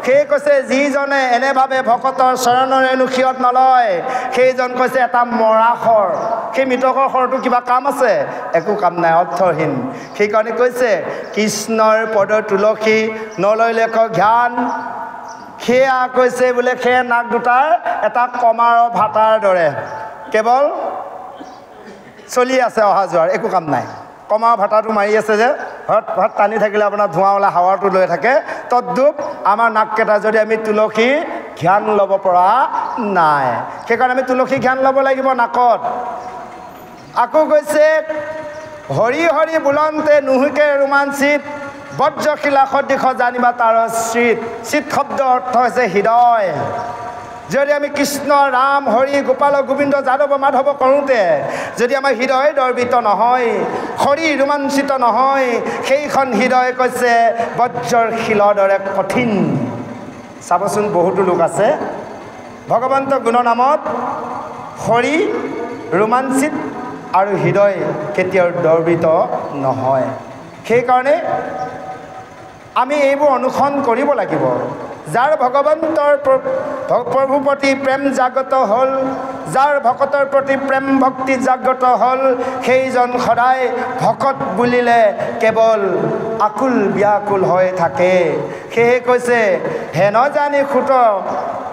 সেই কৈছে যিজনে এনেভাৱে ভকতৰ চৰণৰেণু ক্ষত নলয় সেইজন কৈছে এটা মৰাশৰ সেই মৃতকৰ শৰটো কিবা কাম আছে একো কাম নাই অৰ্থহীন সেইকাৰণে কৈছে কৃষ্ণৰ পদ তুলসী নলয় লেখ জ্ঞান সেয়া কৈছে বোলে সেই নাক দুটাৰ এটা কমাৰ ভাটাৰ দৰে কেৱল চলি আছে অহা যোৱাৰ একো কাম নাই কমাৰ ভাটাটো মাৰি আছে যে হঠাৎ টানি থাকিলে আপোনাৰ ধোঁৱা ওলা হাৱাটো লৈ থাকে তদ্ৰূপ আমাৰ নাককেইটা যদি আমি তুলসী জ্ঞান ল'ব পৰা নাই সেইকাৰণে আমি তুলসী জ্ঞান ল'ব লাগিব নাকত আকৌ কৈছে হৰি হৰি বোলন্তে নুহুকে ৰোমাঞ্চিত বজ্ৰশিলা সদৃশ জানিবা তাৰ চিত চিত শব্দ অৰ্থ হৈছে হৃদয় যদি আমি কৃষ্ণ ৰাম হৰি গোপাল গোবিন্দ যাদৱ মাধৱ কৰোঁতে যদি আমাৰ হৃদয় দৰ্বিত নহয় শৰীৰ ৰোমাঞ্চিত নহয় সেইখন হৃদয় কৈছে বজ্ৰৰ শিলৰ দৰে কঠিন চাবচোন বহুতো লোক আছে ভগৱন্ত গুণনামত শৰীৰ ৰোমাঞ্চিত আৰু হৃদয় কেতিয়াও দৰ্বিত নহয় সেইকাৰণে আমি এইবোৰ অনুসৰণ কৰিব লাগিব যাৰ ভগৱন্তৰ প্ৰভুৰ প্ৰতি প্ৰেম জাগ্ৰত হ'ল যাৰ ভকতৰ প্ৰতি প্ৰেম ভক্তি জাগ্ৰত হ'ল সেইজন সদায় ভকত বুলিলে কেৱল আকুল ব্যাকুল হৈ থাকে সেয়ে কৈছে হেন জানি খুট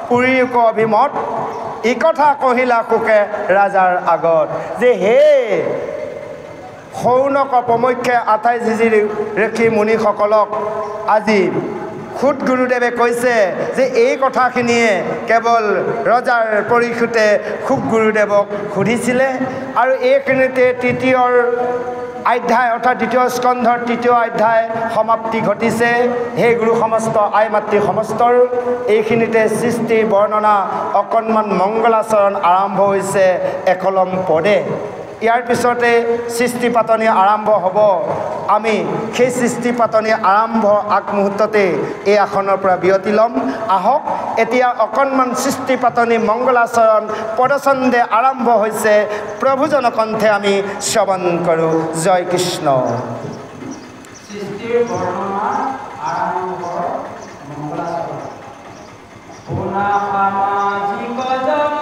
পুৰীক অভিমত এই কথা কহিলা সুকে ৰাজাৰ আগত যে হে সৌনক প্ৰমুখ্যে আঠাই জিজি ৰেখি মুনিসকলক আজি খুদ গুৰুদেৱে কৈছে যে এই কথাখিনিয়ে কেৱল ৰজাৰ পৰিষুতে খুব গুৰুদেৱক সুধিছিলে আৰু এইখিনিতে তৃতীয়ৰ অধ্যায় অৰ্থাৎ দ্বিতীয় স্কন্ধৰ ৩য় অধ্যায় সমাপ্তি ঘটিছে। সেই গুৰু সমস্ত আই মাতৃ সমস্তৰ এইখিনিতে সৃষ্টি বৰ্ণনা অকণমান মংগলাচৰণ আৰম্ভ হৈছে একলম পদে। ইয়াৰ পিছতে সৃষ্টি পাতনি আৰম্ভ হ'ব। আমি সেই সৃষ্টি পাতনি আৰম্ভ আগমুহূৰ্ততে এই আসনৰ পৰা বিৰতি ল'ম। আহক এতিয়া অকণমান সৃষ্টি পাতনি মংগলাচৰণ পদচন্দে আৰম্ভ হৈছে। প্ৰভুজন কণ্ঠে আমি শ্ৰৱণ কৰোঁ। জয় কৃষ্ণ। সৃষ্টিৰ বৰ্ণনা আৰম্ভ মংগলাচৰণ। পুনা সামাজিক জন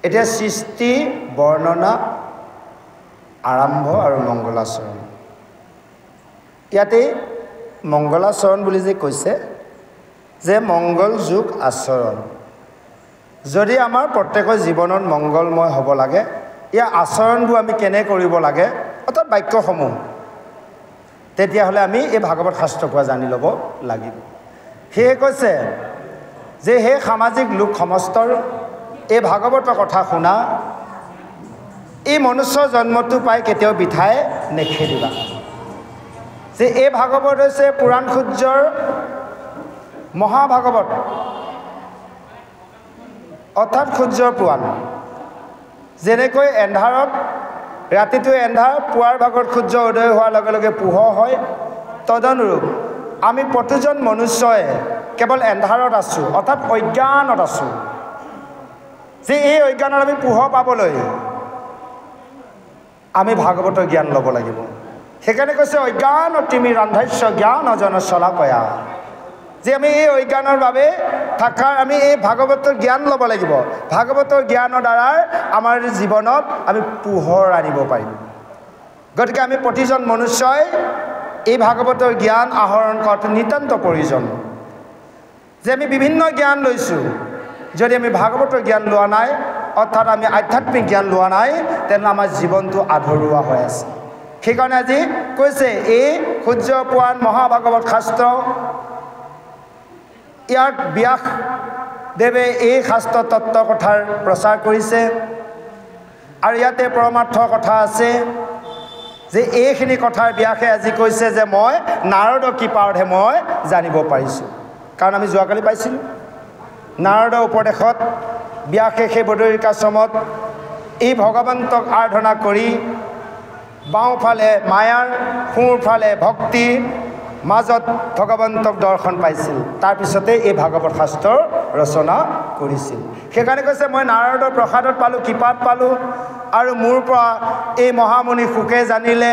এতিয়া সৃষ্টি বৰ্ণনা আৰম্ভ আৰু মংগলাচৰণ। ইয়াতে মংগলাচৰণ বুলি যে কৈছে যে মংগল যুগ আচৰণ। যদি আমাৰ প্ৰত্যেকৰ জীৱনত মংগলময় হ'ব লাগে, ইয়াৰ আচৰণবোৰ আমি কেনে কৰিব লাগে অৰ্থাৎ বাক্যসমূহ, তেতিয়াহ'লে আমি এই ভাগৱত শাস্ত্ৰৰ পৰা জানি ল'ব লাগিব। সেয়ে কৈছে যে সেই সামাজিক লোক সমস্তৰ এই ভাগৱতৰ কথা শুনা, এই মনুষ্য জন্মটো পাই কেতিয়াও বিঠাই নেখেদিবা। যে এই ভাগৱত হৈছে পুৰাণ সূৰ্যৰ মহাভাগৱত অৰ্থাৎ সূৰ্যৰ পুৰাণ। যেনেকৈ এন্ধাৰত ৰাতিটো এন্ধাৰ, পুৱাৰ ভাগত সূৰ্য উদয় হোৱাৰ লগে লগে পোহৰ হয়, তদনুৰূপ আমি প্ৰতিজন মনুষ্যই কেৱল এন্ধাৰত আছোঁ অৰ্থাৎ অজ্ঞানত আছোঁ। যে এই অজ্ঞানত আমি পোহৰ পাবলৈ আমি ভাগৱতৰ জ্ঞান ল'ব লাগিব। সেইকাৰণে কৈছে অজ্ঞান অতিমি ৰান্ধাস্য জ্ঞান অজন চলাকয়া। যে আমি এই অজ্ঞানৰ বাবে থাকাৰ আমি এই ভাগৱতৰ জ্ঞান ল'ব লাগিব। ভাগৱতৰ জ্ঞানৰ দ্বাৰাই আমাৰ জীৱনত আমি পোহৰ আনিব পাৰিম। গতিকে আমি প্ৰতিজন মনুষ্যই এই ভাগৱতৰ জ্ঞান আহৰণ কৰাটো নিতান্ত প্ৰয়োজন যে আমি বিভিন্ন জ্ঞান লৈছোঁ যদি আমি ভাগৱতৰ জ্ঞান লোৱা নাই অৰ্থাৎ আমি আধ্যাত্মিক জ্ঞান লোৱা নাই তেনে আমাৰ জীৱনটো আধৰুৱা হৈ আছে সেইকাৰণে আজি কৈছে এই সূৰ্য পুৰাণ মহাভাগৱত শাস্ত্ৰ ইয়াত ব্যাসদেৱে এই শাস্ত্ৰ তত্ত্ব কথাৰ প্ৰচাৰ কৰিছে আৰু ইয়াতে পৰমাৰ্থ কথা আছে যে এইখিনি কথাৰ ব্যাসে আজি কৈছে যে মই নাৰদৰ কৃপাতহে মই জানিব পাৰিছোঁ কাৰণ আমি যোৱাকালি পাইছিলোঁ নাৰদৰ উপদেশত ব্যাসে সেই বদৰিকাশ্ৰমত এই ভগৱন্তক আৰাধনা কৰি বাওঁফালে মায়াৰ সোঁফালে ভক্তি মাজত ভগৱন্তক দৰ্শন পাইছিল তাৰপিছতে এই ভাগৱত শাস্ত্ৰৰ ৰচনা কৰিছিল সেইকাৰণে কৈছে মই নাৰদৰ প্ৰসাদত পালোঁ কৃপাত পালোঁ আৰু মোৰ পৰা এই মহামুনি সুখে জানিলে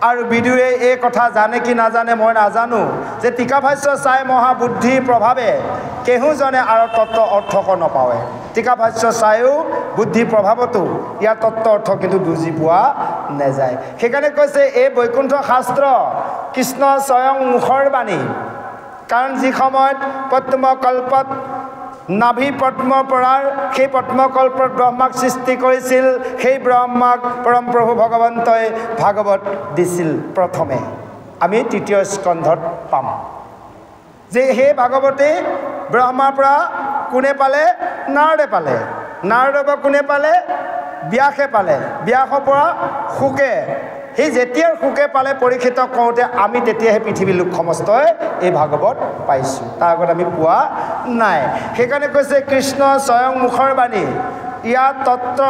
আৰু বিদুৰে এই কথা জানে কি নাজানে মই নাজানো যে টিকাভাষ্য চাই মহাবুদ্ধিৰ প্ৰভাৱে কেহুজনে আৰু তত্ত্ব অৰ্থক নাপাৱে টিকাভাষ্য চায়ো বুদ্ধিৰ প্ৰভাৱতো ইয়াৰ তত্ত্ব অৰ্থ কিন্তু বুজি পোৱা নাযায় সেইকাৰণে কৈছে এই বৈকুণ্ঠ শাস্ত্ৰ কৃষ্ণ স্বয়ং মুখৰ বাণী কাৰণ যি সময়ত পদ্মকল্পত নাভি পদ্মৰ পৰাৰ সেই পদ্মকল্পত ব্ৰহ্মাক সৃষ্টি কৰিছিল সেই ব্ৰহ্মাক পৰম প্ৰভু ভগৱন্তই ভাগৱত দিছিল প্ৰথমে আমি তৃতীয় স্কন্ধত পাম যে সেই ভাগৱতেই ব্ৰহ্মাৰ পৰা কোনে পালে নাৰদে পালে নাৰদৰ পৰা কোনে পালে ব্যাসে পালে ব্যাসৰ পৰা শুকে সেই যেতিয়াৰ শুকে পালে পৰীক্ষিত কৰোঁতে আমি তেতিয়াহে পৃথিৱীৰ লোক সমস্তই এই ভাগৱত পাইছোঁ তাৰ আগত আমি পোৱা নাই সেইকাৰণে কৈছে কৃষ্ণ স্বয়ং মুখৰ বাণী ইয়াৰ তত্ত্ব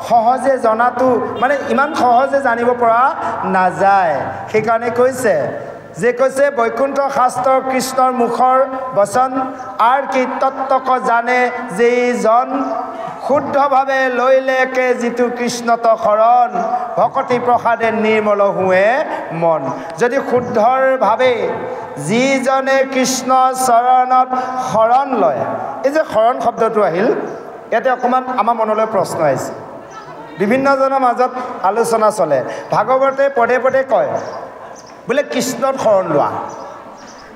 সহজে জনাটো মানে ইমান সহজে জানিব পৰা নাযায় সেইকাৰণে কৈছে যে কৈছে বৈকুণ্ঠ শাস্ত্ৰৰ কৃষ্ণৰ মুখৰ বচন আৰু কি তত্ত্বক জানে যিজন শুদ্ধভাৱে লৈলেকে যিটো কৃষ্ণত শৰণ ভকতি প্ৰসাদে নিৰ্মল হোৱে মন যদি শুদ্ধৰভাৱে যিজনে কৃষ্ণ চৰণত শৰণ লয় এই যে শৰণ শব্দটো আহিল ইয়াতে অকণমান আমাৰ মনলৈ প্ৰশ্ন আহিছে বিভিন্নজনৰ মাজত আলোচনা চলে ভাগৱতে পদে পদে কয় বোলে কৃষ্ণত শৰণ লোৱা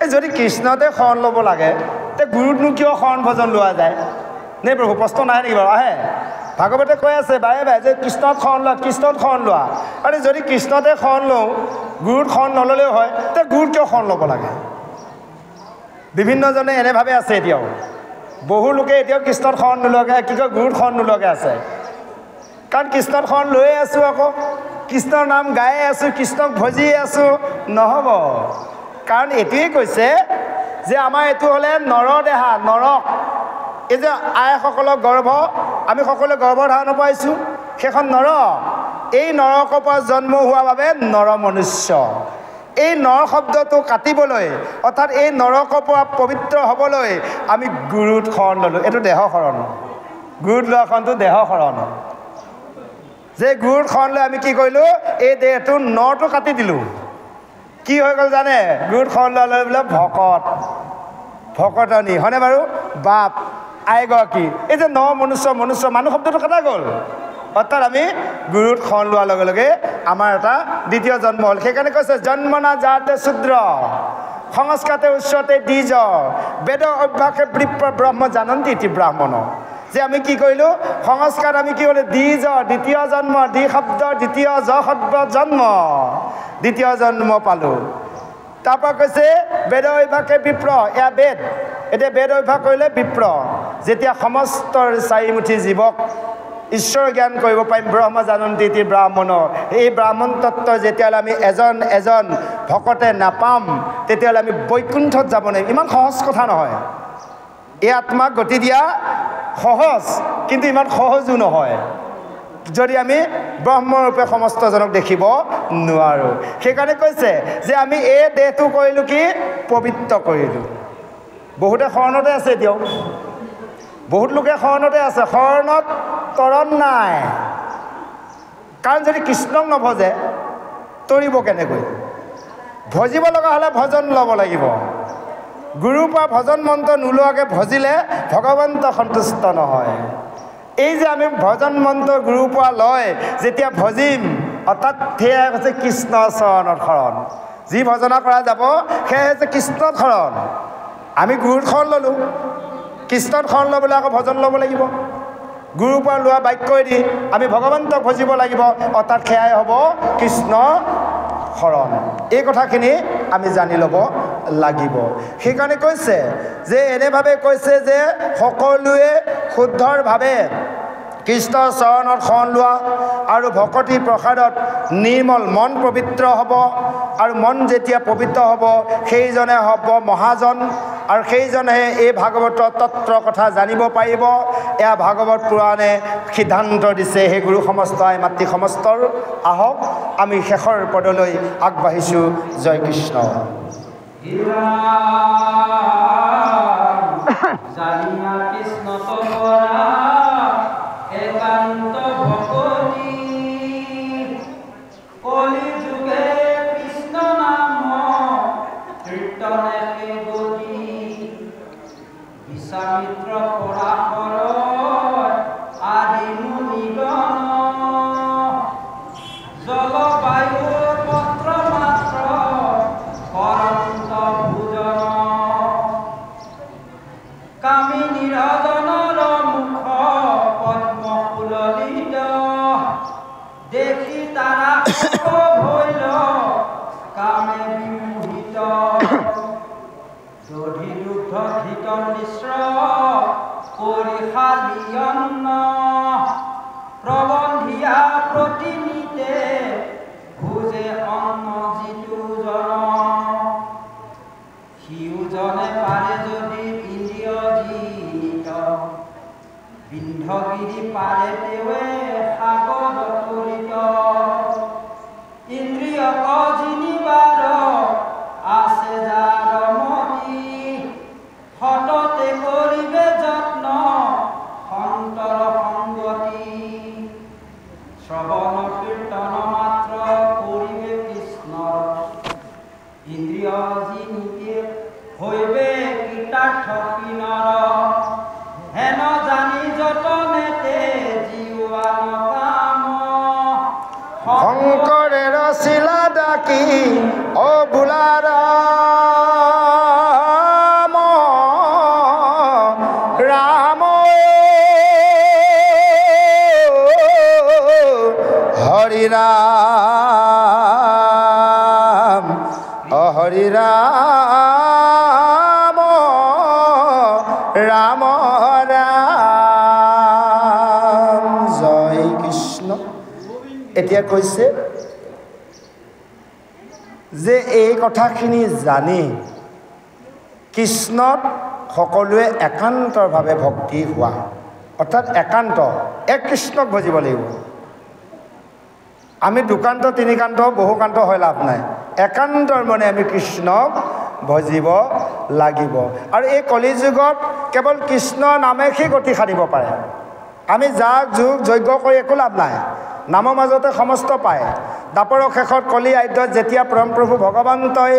এই যদি কৃষ্ণতে শৰণ ল'ব লাগে তে গুৰুতনো কিয় শৰণ ভজন লোৱা যায় নে প্ৰভু প্ৰশ্ন নাহে নেকি বাৰু আহে ভাগৱতে কৈ আছে বাৰে বাৰে যে কৃষ্ণত শৰণ লোৱা আৰু যদি কৃষ্ণতে শৰণ লওঁ গুৰুত শৰণ নল'লেও হয় তে গুৰুত কিয় শৰণ ল'ব লাগে বিভিন্নজনে এনেভাৱে আছে এতিয়াও বহু লোকে এতিয়াও কৃষ্ণত শৰণ নোলোৱাকৈ কি কয় গুৰুত শৰণ নোলোৱাকৈ আছে কাৰণ কৃষ্ণত শৰণ লৈয়ে আছোঁ আকৌ কৃষ্ণৰ নাম গায়ে আছোঁ কৃষ্ণক ভজিয়ে আছোঁ নহ'ব কাৰণ এইটোৱেই কৈছে যে আমাৰ এইটো হ'লে নৰদেহা নৰক এই যে আইসকলৰ গৰ্ভ আমি সকলোৱে গৰ্ভধাৰণ পাইছোঁ সেইখন নৰ এই নৰকৰ পৰা জন্ম হোৱাৰ বাবে নৰ মনুষ্য এই নৰ শব্দটো কাটিবলৈ অৰ্থাৎ এই নৰকৰ পৰা পবিত্ৰ হ'বলৈ আমি গুৰুত শৰণ ল'লোঁ এইটো দেহ শৰণ গুৰুত লোৱাখনটো দেহ শৰণ যে গুৰুত শৰণ লৈ আমি কি কৰিলোঁ এই দেহটো নৰটো কাটি দিলোঁ কি হৈ গ'ল জানে গুৰুত শৰণ লোৱা লৈ বোলে ভকতনী হয়নে বাৰু বাপ আইগৰাকী এই যে মনুষ্য মানুহ শব্দটো কটা গ'ল অৰ্থাৎ আমি গুৰুত শৰণ লোৱাৰ লগে লগে আমাৰ এটা দ্বিতীয় জন্ম হ'ল সেইকাৰণে কৈছে জন্মনা যাতে শূদ্ৰ সংস্কাতে উচ্চতে দ্বিজ বেদ অভ্যাসে ব্ৰহ্ম জানন্তি ইতি ব্ৰাহ্মণ যে আমি কি কৰিলোঁ সংস্কাৰ আমি কি হ'লোঁ দ্বিজ দ্বিতীয় জন্ম দ্বি শব্দ দ্বিতীয় শব্দ জন্ম দ্বিতীয় জন্ম পালোঁ তাৰপৰা কৈছে বেদ অভ্যাসে বিপ্ৰ এয়া বেদ এতিয়া বেদ অভ্যাস কৰিলে বিপ্ৰ যেতিয়া সমস্ত চাৰিমুঠি জীৱক ঈশ্বৰ জ্ঞান কৰিব পাৰিম ব্ৰহ্ম জানন্তি ইতি ব্ৰাহ্মণ এই ব্ৰাহ্মণ তত্ত্ব যেতিয়ালৈ আমি এজন ভকতে নাপাম তেতিয়াহ'লে আমি বৈকুণ্ঠত যাব নোৱাৰিম ইমান সহজ কথা নহয় এই আত্মাক গতি দিয়া সহজ কিন্তু ইমান সহজো নহয় যদি আমি ব্ৰহ্মৰূপে সমস্তজনক দেখিব নোৱাৰোঁ সেইকাৰণে কৈছে যে আমি এই দেহটো কৰিলোঁ কি পবিত্ৰ কৰিলোঁ বহুতে শৰণতে আছে এতিয়াও বহুত লোকে শৰণতে আছে শৰণত তৰণ নাই কাৰণ যদি কৃষ্ণক নভজে তৰিব কেনেকৈ ভজিব লগা হ'লে ভজন ল'ব লাগিব গুৰুৰ পৰা ভজন মন্ত্ৰ নোলোৱাকৈ ভজিলে ভগৱন্ত সন্তুষ্ট নহয় এই যে আমি ভজন মন্ত্ৰ গুৰুৰ পৰা লয় যেতিয়া ভজিম অৰ্থাৎ সেয়াই হৈছে কৃষ্ণ চৰণৰ শৰণ। যি ভজনা কৰা যাব সেয়াই হৈছে কৃষ্ণত শৰণ। আমি গুৰুত শৰণ ল'লোঁ, কৃষ্ণত শৰণ ল'বলৈ আকৌ ভজন ল'ব লাগিব। গুৰুৰ পৰা লোৱা বাক্যইদি আমি ভগৱন্তক ভজিব লাগিব, অৰ্থাৎ সেয়াই হ'ব কৃষ্ণ শৰণ। এই কথাখিনি আমি জানি ল'ব লাগিব। সেইকাৰণে কৈছে যে এনেভাৱে কৈছে যে সকলোৱে শুদ্ধৰভাৱে কৃষ্ণৰ চৰণত শৰণ লোৱা আৰু ভকতি প্ৰসাদত নিৰ্মল মন পবিত্ৰ হ'ব, আৰু মন যেতিয়া পবিত্ৰ হ'ব সেইজনে হ'ব মহাজন, আৰু সেইজনেহে এই ভাগৱতৰ তত্ত্ব কথা জানিব পাৰিব। এয়া ভাগৱত পুৰাণে সিদ্ধান্ত দিছে। সেই গুৰু সমস্ত আই মাতৃ সমস্তৰ আহক আমি শেষৰ পদলৈ আগবাঢ়িছোঁ। জয় কৃষ্ণ। একান্ত ভকতি কলি যুগে কৃষ্ণ নাম কীৰ্তনে গতি বিশ্বামিত্ৰ পৰাশৰ আদি মুনিগণ জলবায়ুৰ পত্ৰ মাত্ৰ কৰন্ত ভোজন কামি নিৰজনৰ মুখ পদ্মফুললিত দেখি তাৰা ভৈল কামে বিমোহিত দধি দুগ্ধ ঘৃত মিশ্ৰ পৰিশালী অন্ন প্ৰবন্ধিয়া প্ৰতিনিতে ভোজে অন্ন যিটোজন সিওজনে পাৰে যদি ইন্দ্ৰিয় জিত বিন্ধগিৰি পাৰে তেৱে সাগৰ তৰিত ইন্দ্ৰিয় জিনিবাৰ আছে যাৰ মতি সততে কৰিবে যত্ন সন্তৰ সংগতি শ্ৰৱণ কীৰ্তন মাত্ৰ কৰিবে কৃষ্ণৰ ইন্দ্ৰিয় জিনিকে হৈবে কীৰ্তাৰ্থ কিনৰ হেন জানি যতনেতে জীৱান কাম শংকৰে ৰচিলা ডাকি অ বোলাৰ ৰাম হৰি ৰাম হৰি ৰাম ৰাম ৰাম। জয় কৃষ্ণ। এতিয়া কৈছে যে এই কথাখিনি জানি কৃষ্ণত সকলোৱে একান্তৰভাৱে ভক্তি হোৱা, অৰ্থাৎ একান্ত এক কৃষ্ণক ভজিব লাগিব। আমি দুকান্ত তিনিকান্ত বহুকান্ত হৈ লাভ নাই, একান্তৰ মনে আমি কৃষ্ণক ভজিব লাগিব। আৰু এই কলিযুগত কেৱল কৃষ্ণ নামেহে গতি সাধিব পাৰে। আমি যাগ যুগ যজ্ঞ কৰি একো লাভ নাই, নামৰ মাজতে সমস্ত পায়। দাপৰৰ শেষত কলি আদ্যত যেতিয়া পৰমপ্ৰভু ভগৱন্তই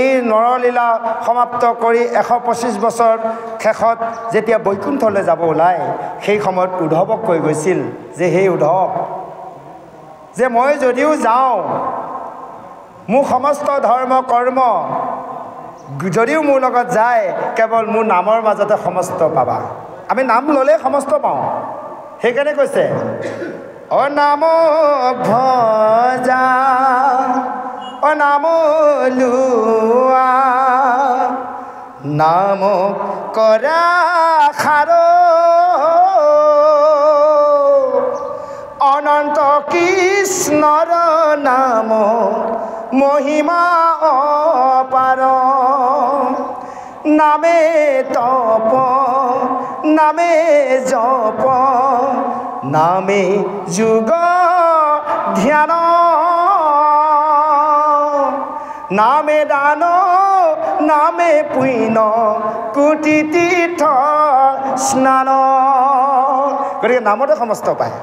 এই নৰলীলা সমাপ্ত কৰি 125 বছৰ শেষত যেতিয়া বৈকুণ্ঠলৈ যাব ওলায়, সেই সময়ত উদ্ধৱক কৈ গৈছিল যে সেই উদ্ধৱ, যে মই যদিও যাওঁ মোৰ সমস্ত ধৰ্ম কৰ্ম যদিও মোৰ লগত যায়, কেৱল মোৰ নামৰ মাজতে সমস্ত পাবা। আমি নাম ল'লে সমস্ত পাওঁ। সেইকাৰণে কৈছে অনাম ভজা অনাম লোৱা নাম কৰা খাৰ অনন্ত কৃষ্ণৰ নাম মহিমা অপাৰ নামে তপ নামে জপ নামে যোগ ধ্যান নামে দান নামে পুণ্য কোটি তীৰ্থ স্নান। গতিকে নামতে সমস্ত পায়।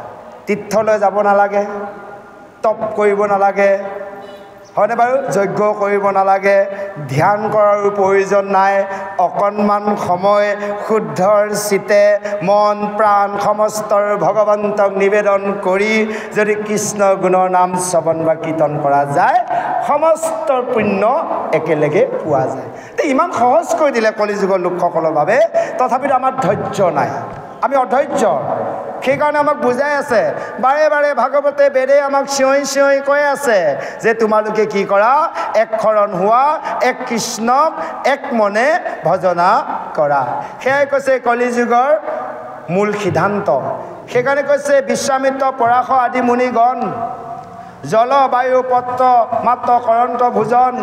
তীৰ্থলৈ যাব নালাগে, তপ কৰিব নালাগে, হয়নে বাৰু? যজ্ঞ কৰিব নালাগে, ধ্যান কৰাৰো প্ৰয়োজন নাই, অকণমান সময় শুদ্ধৰ চিতে মন প্ৰাণ সমস্তৰ ভগৱন্তক নিবেদন কৰি যদি কৃষ্ণ গুণৰ নাম শ্ৰৱণ বা কীৰ্তন কৰা যায় সমস্ত পুণ্য একেলগে পোৱা যায় ইমান সহজ কৰি দিলে কলিযুগৰ লোকসকলৰ বাবে তথাপিতো আমাৰ ধৈৰ্য নাই আমি অধৈৰ্য সেইকাৰণে আমাক বুজাই আছে বাৰে বাৰে ভাগৱতে বেদে আমাক চিঞৰি চিঞৰি কৈ আছে যে তোমালোকে কি কৰা এক শৰণ হোৱা এক কৃষ্ণক এক মনে ভজনা কৰা সেয়াই কৈছে কলিযুগৰ মূল সিদ্ধান্ত সেইকাৰণে কৈছে বিশ্বামিত্ৰ পৰাশৰ আদি মুনিগণ জল বায়ু পত্ৰ মাত্ৰ কৰন্ত ভোজন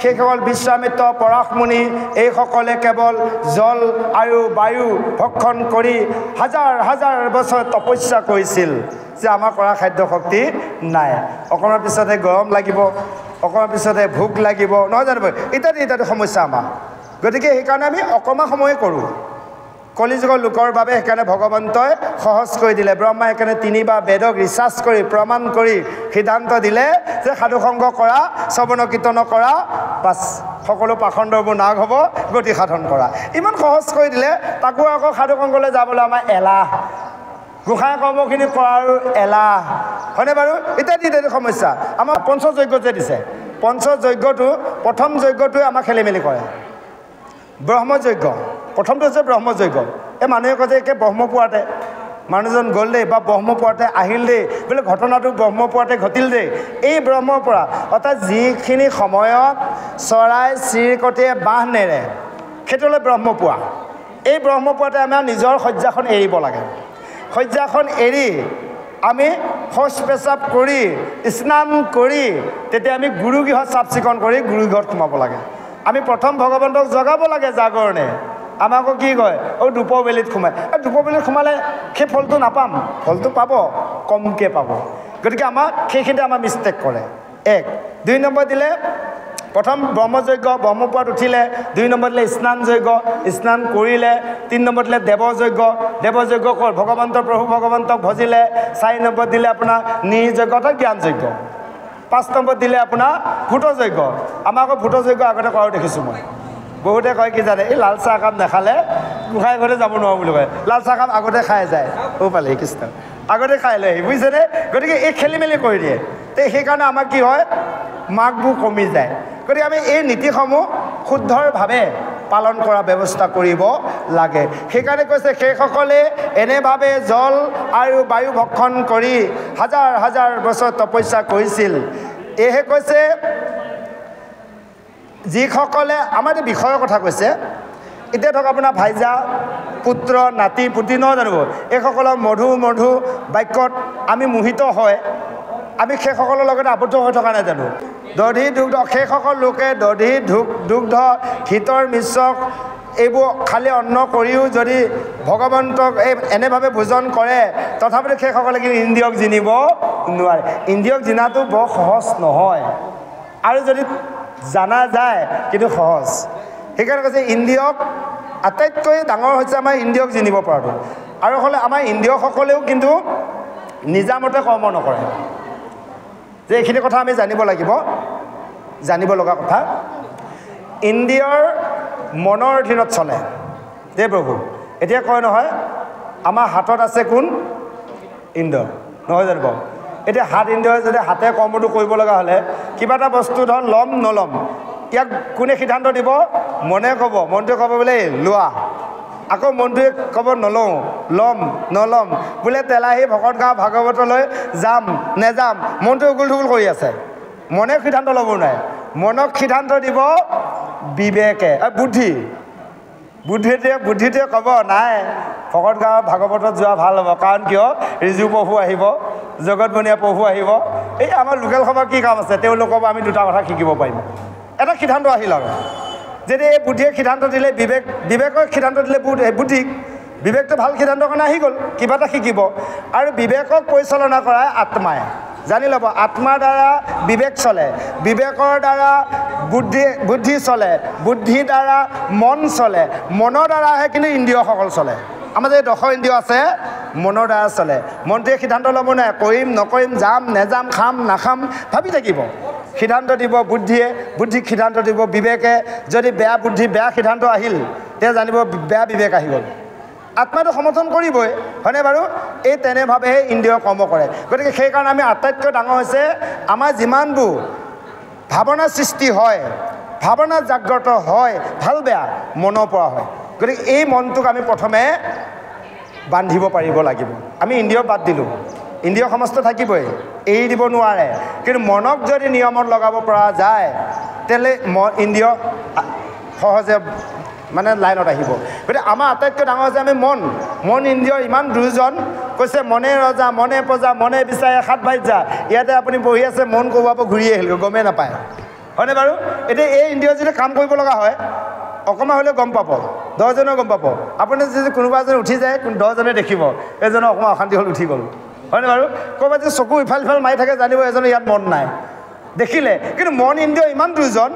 সেইসকল বিশ্বামিত্ৰ পৰাশ মুনি এইসকলে কেৱল জল আৰু বায়ু ভক্ষণ কৰি হাজাৰ হাজাৰ বছৰ তপস্যা কৰিছিল যে আমাৰ কৰা খাদ্য শক্তি নাই অকণমান পিছতে গৰম লাগিব অকণমান পিছতে ভোক লাগিব নহয় জানো ইত্যাদি সমস্যা আমাৰ গতিকে সেইকাৰণে আমি অকণমান সময়ে কৰোঁ কলিযুগৰ লোকৰ বাবে সেইকাৰণে ভগৱন্তই সহজ কৰি দিলে ব্ৰহ্মাই সেইকাৰণে তিনিবাৰ বেদক ৰিচাৰ্চ কৰি প্ৰমাণ কৰি সিদ্ধান্ত দিলে যে সাধুসংগ কৰা শ্ৰৱণ কীৰ্তন কৰা বাছ সকলো পাখণ্ডবোৰ নাগ হ'ব গতি সাধন কৰা ইমান সহজ কৰি দিলে তাকো আকৌ সাধুসংগলৈ যাবলৈ আমাৰ এলাহ গোসাঁই কৰ্মখিনি কৰাৰো এলাহ হয়নে বাৰু ইত্যাদি সমস্যা আমাৰ পঞ্চযজ্ঞ যে দিছে পঞ্চযজ্ঞটো প্ৰথম যজ্ঞটোৱে আমাক খেলি মেলি কৰে ব্ৰহ্মযজ্ঞ প্ৰথমটো হৈছে ব্ৰহ্মযজ্ঞ এই মানুহে কয় যে একে ব্ৰহ্মপুৱাতে মানুহজন গ'ল দেই বা ব্ৰহ্মপুৱাতে আহিল দেই বোলে ঘটনাটো ব্ৰহ্মপুৱাতে ঘটিল দেই এই ব্ৰহ্মপুৱা অৰ্থাৎ যিখিনি সময়ত চৰাই চিৰিকটিয়ে বাঁহ নেৰে সেইটো হ'লে ব্ৰহ্মপুৱা এই ব্ৰহ্মপুৱাতে আমাৰ নিজৰ শয্যাখন এৰিব লাগে শয্যাখন এৰি আমি শৌচ পেচাব কৰি স্নান কৰি তেতিয়া আমি গুৰুগৃহত চাফ চিকুণ কৰি গুৰুগৃহত সোমাব লাগে আমি প্ৰথম ভগৱন্তক জগাব লাগে জাগৰণে আমাকো কি কয় দুপৰবেলিত সোমাই দুপৰবেলিত সোমালে সেই ফলটো নাপাম ফলটো পাব কমকৈ পাব গতিকে আমাক সেইখিনিতে আমাৰ মিষ্টেক কৰে এক দুই নম্বৰ দিলে প্ৰথম ব্ৰহ্মযজ্ঞ ব্ৰহ্মপুৱাত উঠিলে দুই নম্বৰ দিলে স্নান যজ্ঞ স্নান কৰিলে তিনি নম্বৰ দিলে দেৱযজ্ঞ ক'ৰ ভগৱন্তৰ প্ৰভু ভগৱন্তক ভজিলে চাৰি নম্বৰ দিলে আপোনাৰ নিৰ্যজ্ঞ অৰ্থাৎ জ্ঞান যজ্ঞ পাঁচ নম্বৰ দিলে আপোনাৰ ভূতযজ্ঞ আমাৰ আকৌ ভূতযজ্ঞ আগতে কৰাও দেখিছোঁ মই বহুতে কয় কি জানে এই লাল চাহ কাপ নাখালে গোসাঁই ঘৰতে যাব নোৱাৰোঁ বুলি কয় লাল চাহ কাপ আগতে খাই যায় পালে কৃষ্ণ আগতে খাই লৈ আহি বুজিছেনে গতিকে এই খেলি মেলি কৰি দিয়ে তে সেইকাৰণে আমাৰ কি হয় মাৰ্কবোৰ কমি যায় গতিকে আমি এই নীতিসমূহ শুদ্ধৰভাৱে পালন কৰা ব্যৱস্থা কৰিব লাগে সেইকাৰণে কৈছে সেইসকলে এনেভাৱে জল আৰু বায়ু ভক্ষণ কৰি হাজাৰ হাজাৰ বছৰ তপস্যা কৰিছিল এহে কৈছে যিসকলে আমাৰ এই বিষয়ৰ কথা কৈছে এতিয়া ধৰক আপোনাৰ ভাইজা পুত্ৰ নাতি পুতি নহয় জানিব এইসকলৰ মধু বাক্যত আমি মোহিত হয় আমি সেইসকলৰ লগতে আবদ্ধ হৈ থকা নাই জানো দধি দুগ্ধ সেইসকল লোকে দধি দুগ্ধ শীতৰ মিশ্ৰক এইবোৰ খালি অন্ন কৰিও যদি ভগৱন্তক এই এনেভাৱে ভোজন কৰে তথাপিতো সেইসকলে কিন্তু ইন্দ্ৰিয়ক জিনিব নোৱাৰে ইন্দ্ৰিয়ক জিনাটো বৰ সহজ নহয় আৰু যদি জানা যায় কিন্তু সহজ সেইকাৰণে কৈছে ইন্দ্ৰিয়ক আটাইতকৈ ডাঙৰ হৈছে আমাৰ ইন্দ্ৰিয়ক জিনিব পৰাটো আৰু হ'লে আমাৰ ইন্দ্ৰিয়সকলেও কিন্তু নিজামতে কৰ্ম নকৰে যে এইখিনি কথা আমি জানিব লগা কথা ইন্দ্ৰিয়ৰ মনৰ অধীনত চলে দেই প্ৰভু এতিয়া কয় নহয় আমাৰ হাতত আছে কোন ইন্দ্ৰিয় নহয় জানো বাৰু এতিয়া হাত ইন্দ্ৰিয়ই যদি হাতে কৰ্মটো কৰিব লগা হ'লে কিবা এটা বস্তু ধৰ ল'ম নল'ম ইয়াক কোনে সিদ্ধান্ত দিব মনে ক'ব মনটোৱে ক'ব বোলে লোৱা আকৌ মনটোৱে ক'ব নলওঁ নল'ম বোলে তেলাহী ভকত গাঁও ভাগৱতলৈ যাম নেযাম মনটোৱে উগুল থুগুল কৰি আছে মনে সিদ্ধান্ত ল'ব নোৱাৰে মনক সিদ্ধান্ত দিব বিবেকে বুদ্ধিটোৱে ক'ব নাই ভকত গাঁও ভাগৱতত যোৱা ভাল হ'ব কাৰণ কিয় ৰিজু প্ৰভু আহিব জগতমণিয়া প্ৰভু আহিব এই আমাৰ লোকেল সভাৰ কি কাম আছে তেওঁলোকৰ পৰা আমি দুটা কথা শিকিব পাৰিম এটা সিদ্ধান্ত আহিল আৰু যদি এই বুদ্ধিয়ে সিদ্ধান্ত দিলে বিবেকৰ সিদ্ধান্ত দিলে বুদ্ধিক বিবেকটো ভাল সিদ্ধান্তৰ কাৰণে আহি গ'ল কিবা এটা শিকিব আৰু বিবেকক পৰিচালনা কৰা আত্মাই জানি ল'ব আত্মাৰ দ্বাৰা বিবেক চলে বিবেকৰ দ্বাৰা বুদ্ধি চলে বুদ্ধিৰ দ্বাৰা মন চলে মনৰ দ্বাৰাহে কিন্তু ইন্দ্ৰিয়সকল চলে আমাৰ যে 10 ইন্দ্ৰিয় আছে মনৰ দ্বাৰা চলে মনটোৱে সিদ্ধান্ত ল'ব নোৱাৰে কৰিম নকৰিম যাম নেযাম খাম নাখাম ভাবি থাকিব সিদ্ধান্ত দিব বুদ্ধিয়ে, বুদ্ধিক সিদ্ধান্ত দিব বিবেকে। যদি বেয়া বুদ্ধি বেয়া সিদ্ধান্ত আহিল তেতিয়া জানিব বেয়া বিবেক আহি গ'ল। আত্মাটো সমৰ্থন কৰিবই, হয়নে বাৰু? এই তেনেভাৱেহে ইন্দ্ৰিয় কৰ্ম কৰে। গতিকে সেইকাৰণে আমি আটাইতকৈ ডাঙৰ হৈছে আমাৰ যিমানবোৰ ভাৱনা সৃষ্টি হয়, ভাৱনা জাগ্ৰত হয়, ভাল বেয়া মনৰ পৰা হয়। গতিকে এই মনটোক আমি প্ৰথমে বান্ধিব পাৰিব লাগিব। আমি ইন্দ্ৰিয় বাদ দিলোঁ, ইন্দ্ৰিয় সমস্ত থাকিবই, এৰি দিব নোৱাৰে। কিন্তু মনক যদি নিয়মত লগাব পৰা যায় তেতিয়াহ'লে ইন্দ্ৰিয় সহজে মানে লাইনত আহিব। গতিকে আমাৰ আটাইতকৈ ডাঙৰ হৈছে আমি মন ইন্দ্ৰিয় ইমান দুৰ্জন। কৈছে মনে ৰজা মনে প্ৰজা মনে বিচাৰে সাত ভাইত যা। ইয়াতে আপুনি বহি আছে, মন ক'ৰবাৰ পৰা ঘূৰি আহিল, গমেই নাপায়, হয়নে বাৰু? এতিয়া এই ইন্দ্ৰিয় যদি কাম কৰিব লগা হয় অকণমান হ'লেও গম পাব, 10জনেও গম পাব। আপুনি যদি কোনোবা এজন উঠি যায় 10জনে দেখিব এজনৰ অকণমান অশান্তি হ'ল, উঠি গ'ল, হয়নে বাৰু? ক'ৰবাত যদি চকু ইফাল সিফাল মাৰি থাকে জানিব এজনৰ ইয়াত মন নাই, দেখিলে। কিন্তু মন ইন্দ্ৰিয় ইমান দুৰ্জন,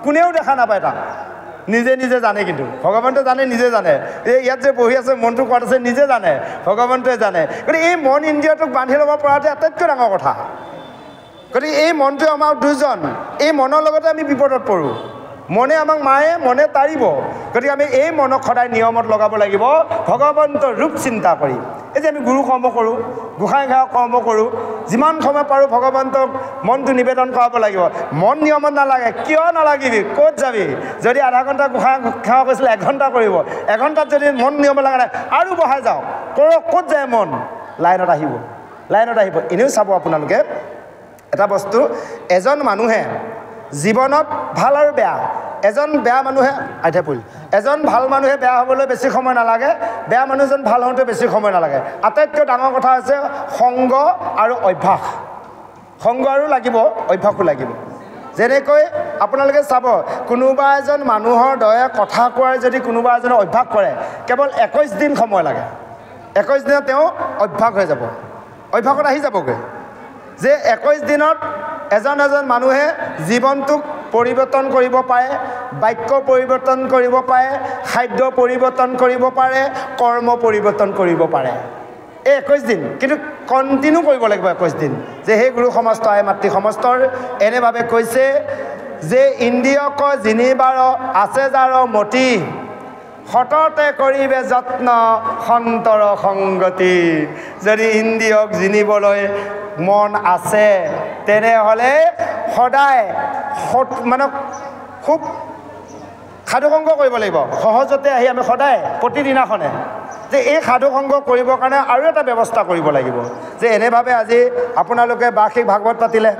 কোনেও দেখা নাপায় তাক, নিজে নিজে জানে। কিন্তু ভগৱানটোৱে জানে, নিজে জানে। এই ইয়াত যে বহি আছে মনটো ক'ত আছে নিজে জানে, ভগৱানটোৱে জানে। গতিকে এই মন ইন্দ্ৰিয়টোক বান্ধি ল'ব পৰাটো আটাইতকৈ ডাঙৰ কথা। গতিকে এই মনটোৱে আমাৰ দুৰ্জন, এই মনৰ লগতে আমি বিপদত পৰোঁ। মনে আমাক মাৰে, মনে তাৰিব। গতিকে আমি এই মনক সদায় নিয়মত লগাব লাগিব, ভগৱন্তৰ ৰূপ চিন্তা কৰি। এই যে আমি গুৰু কৰ্ম কৰোঁ, গোসাঁই ঘাঁহ কৰ্ম কৰোঁ, যিমান সময় পাৰোঁ ভগৱন্তক মনটো নিবেদন কৰাব লাগিব। মন নিয়মত নালাগে, কিয় নালাগিবি, ক'ত যাবি? যদি আধা ঘণ্টা গোসাঁই ঘাঁহ কৈছিলে 1 ঘণ্টা কৰিব, 1 ঘণ্টাত যদি মন নিয়ম লগা নাই আৰু বঢ়াই যাওক, কৰক, ক'ত যায় মন? লাইনত আহিব, লাইনত আহিব। এনেও চাব আপোনালোকে এটা বস্তু, এজন মানুহে জীৱনত ভাল আৰু বেয়া, এজন বেয়া মানুহে এজন ভাল মানুহে বেয়া হ'বলৈ বেছি সময় নালাগে, বেয়া মানুহজন ভাল হওঁতে বেছি সময় নালাগে। আটাইতকৈ ডাঙৰ কথা হৈছে সংগ আৰু অভ্যাস। সংগ আৰু লাগিব, অভ্যাসো লাগিব। যেনেকৈ আপোনালোকে চাব, কোনোবা এজন মানুহৰ দৰে কথা কোৱাৰ যদি কোনোবা এজনে অভ্যাস কৰে, কেৱল 21 দিন সময় লাগে। 21 দিনত তেওঁ অভ্যাস হৈ যাব, অভ্যাসত আহি যাবগৈ। যে 21 দিনত এজন মানুহে জীৱনটোক পৰিৱৰ্তন কৰিব পাৰে, বাক্য পৰিৱৰ্তন কৰিব পাৰে, খাদ্য পৰিৱৰ্তন কৰিব পাৰে, কৰ্ম পৰিৱৰ্তন কৰিব পাৰে। এই 21 দিন কিন্তু কণ্টিনিউ কৰিব লাগিব 21 দিন। যে সেই গুৰু সমস্ত আই মাতৃ সমস্তৰ এনেভাৱে কৈছে যে ইন্দ্ৰিয়ক জিনিবাৰ আছে যাৰ মতি, সততে কৰিবে যত্ন সন্তৰ সংগতি। যদি ইন্দ্ৰিয়ক জিনিবলৈ মন আছে তেনেহ'লে সদায় মানে খুব সাধুসংগ কৰিব লাগিব। সহজতে আহি আমি সদায় প্ৰতিদিনাখনে যে এই সাধুসংগ কৰিবৰ কাৰণে আৰু এটা ব্যৱস্থা কৰিব লাগিব। যে এনেভাৱে আজি আপোনালোকে বাৰ্ষিক ভাগৱত পাতিলে,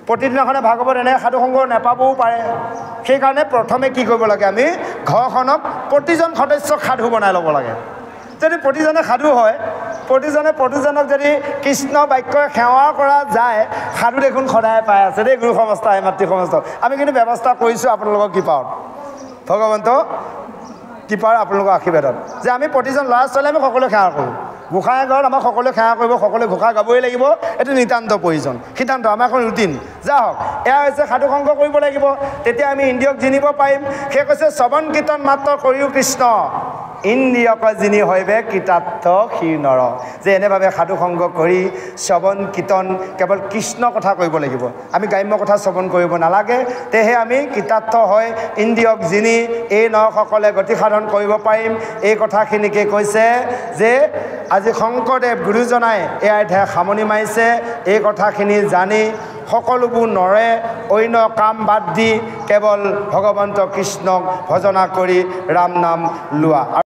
প্ৰতিদিনাখনে ভাগৱত এনে সাধুসংগ নাপাবও পাৰে। সেইকাৰণে প্ৰথমে কি কৰিব লাগে, আমি ঘৰখনক প্ৰতিজন সদস্যক সাধু বনাই ল'ব লাগে। যদি প্ৰতিজনে সাধু হয়, প্ৰতিজনক যদি কৃষ্ণ বাক্যই সেৱা কৰা যায়, সাধু দেখোন সদায় পাই আছে দেই গুৰু সমস্ত আই মাতৃ সমস্ত। আমি কিন্তু ব্যৱস্থা কৰিছোঁ আপোনালোকৰ কৃপাত, ভগৱন্ত কৃপাৰ আপোনালোকৰ আশীৰ্বাদত, যে আমি প্ৰতিজন ল'ৰা ছোৱালী আমি সকলোৱে সেৱা কৰোঁ। গোসাঁই ঘৰত আমাক সকলোৱে সেৱা কৰিব, সকলোৱে ঘোষা গাবই লাগিব, এইটো নিতান্ত প্ৰয়োজন, সিদ্ধান্ত, আমাৰ এখন ৰুটিন। যা হওক, এয়া হৈছে সাধুসংগ কৰিব লাগিব, তেতিয়া আমি ইন্দ্ৰিয়ক জিনিব পাৰিম। সেই কৈছে শ্ৰৱণ কীৰ্তন মাত্ৰ কৰিও কৃষ্ণ, ইন্দ্ৰিয়ক জিনি হৈবে কৃতাৰ্থ সি নৰ। যে এনেভাৱে সাধুসংগ কৰি শ্ৰৱণ কীৰ্তন কেৱল কৃষ্ণ কথা কৰিব লাগিব, আমি গ্ৰাম্য কথা শ্ৰৱণ কৰিব নালাগে। তেহে আমি কৃতাৰ্থ হৈ ইন্দ্ৰিয়ক জিনি এই নৰসকলে গতি সাধন কৰিব পাৰিম। এই কথাখিনিকে কৈছে যে আজি শংকৰদেৱ গুৰুজনাই এই অধ্যায় সামৰণি মাৰিছে। এই কথাখিনি জানি সকলোবোৰ নৰে অন্য কাম বাদ দি কেৱল ভগৱন্ত কৃষ্ণক ভজনা কৰি ৰাম নাম লোৱা।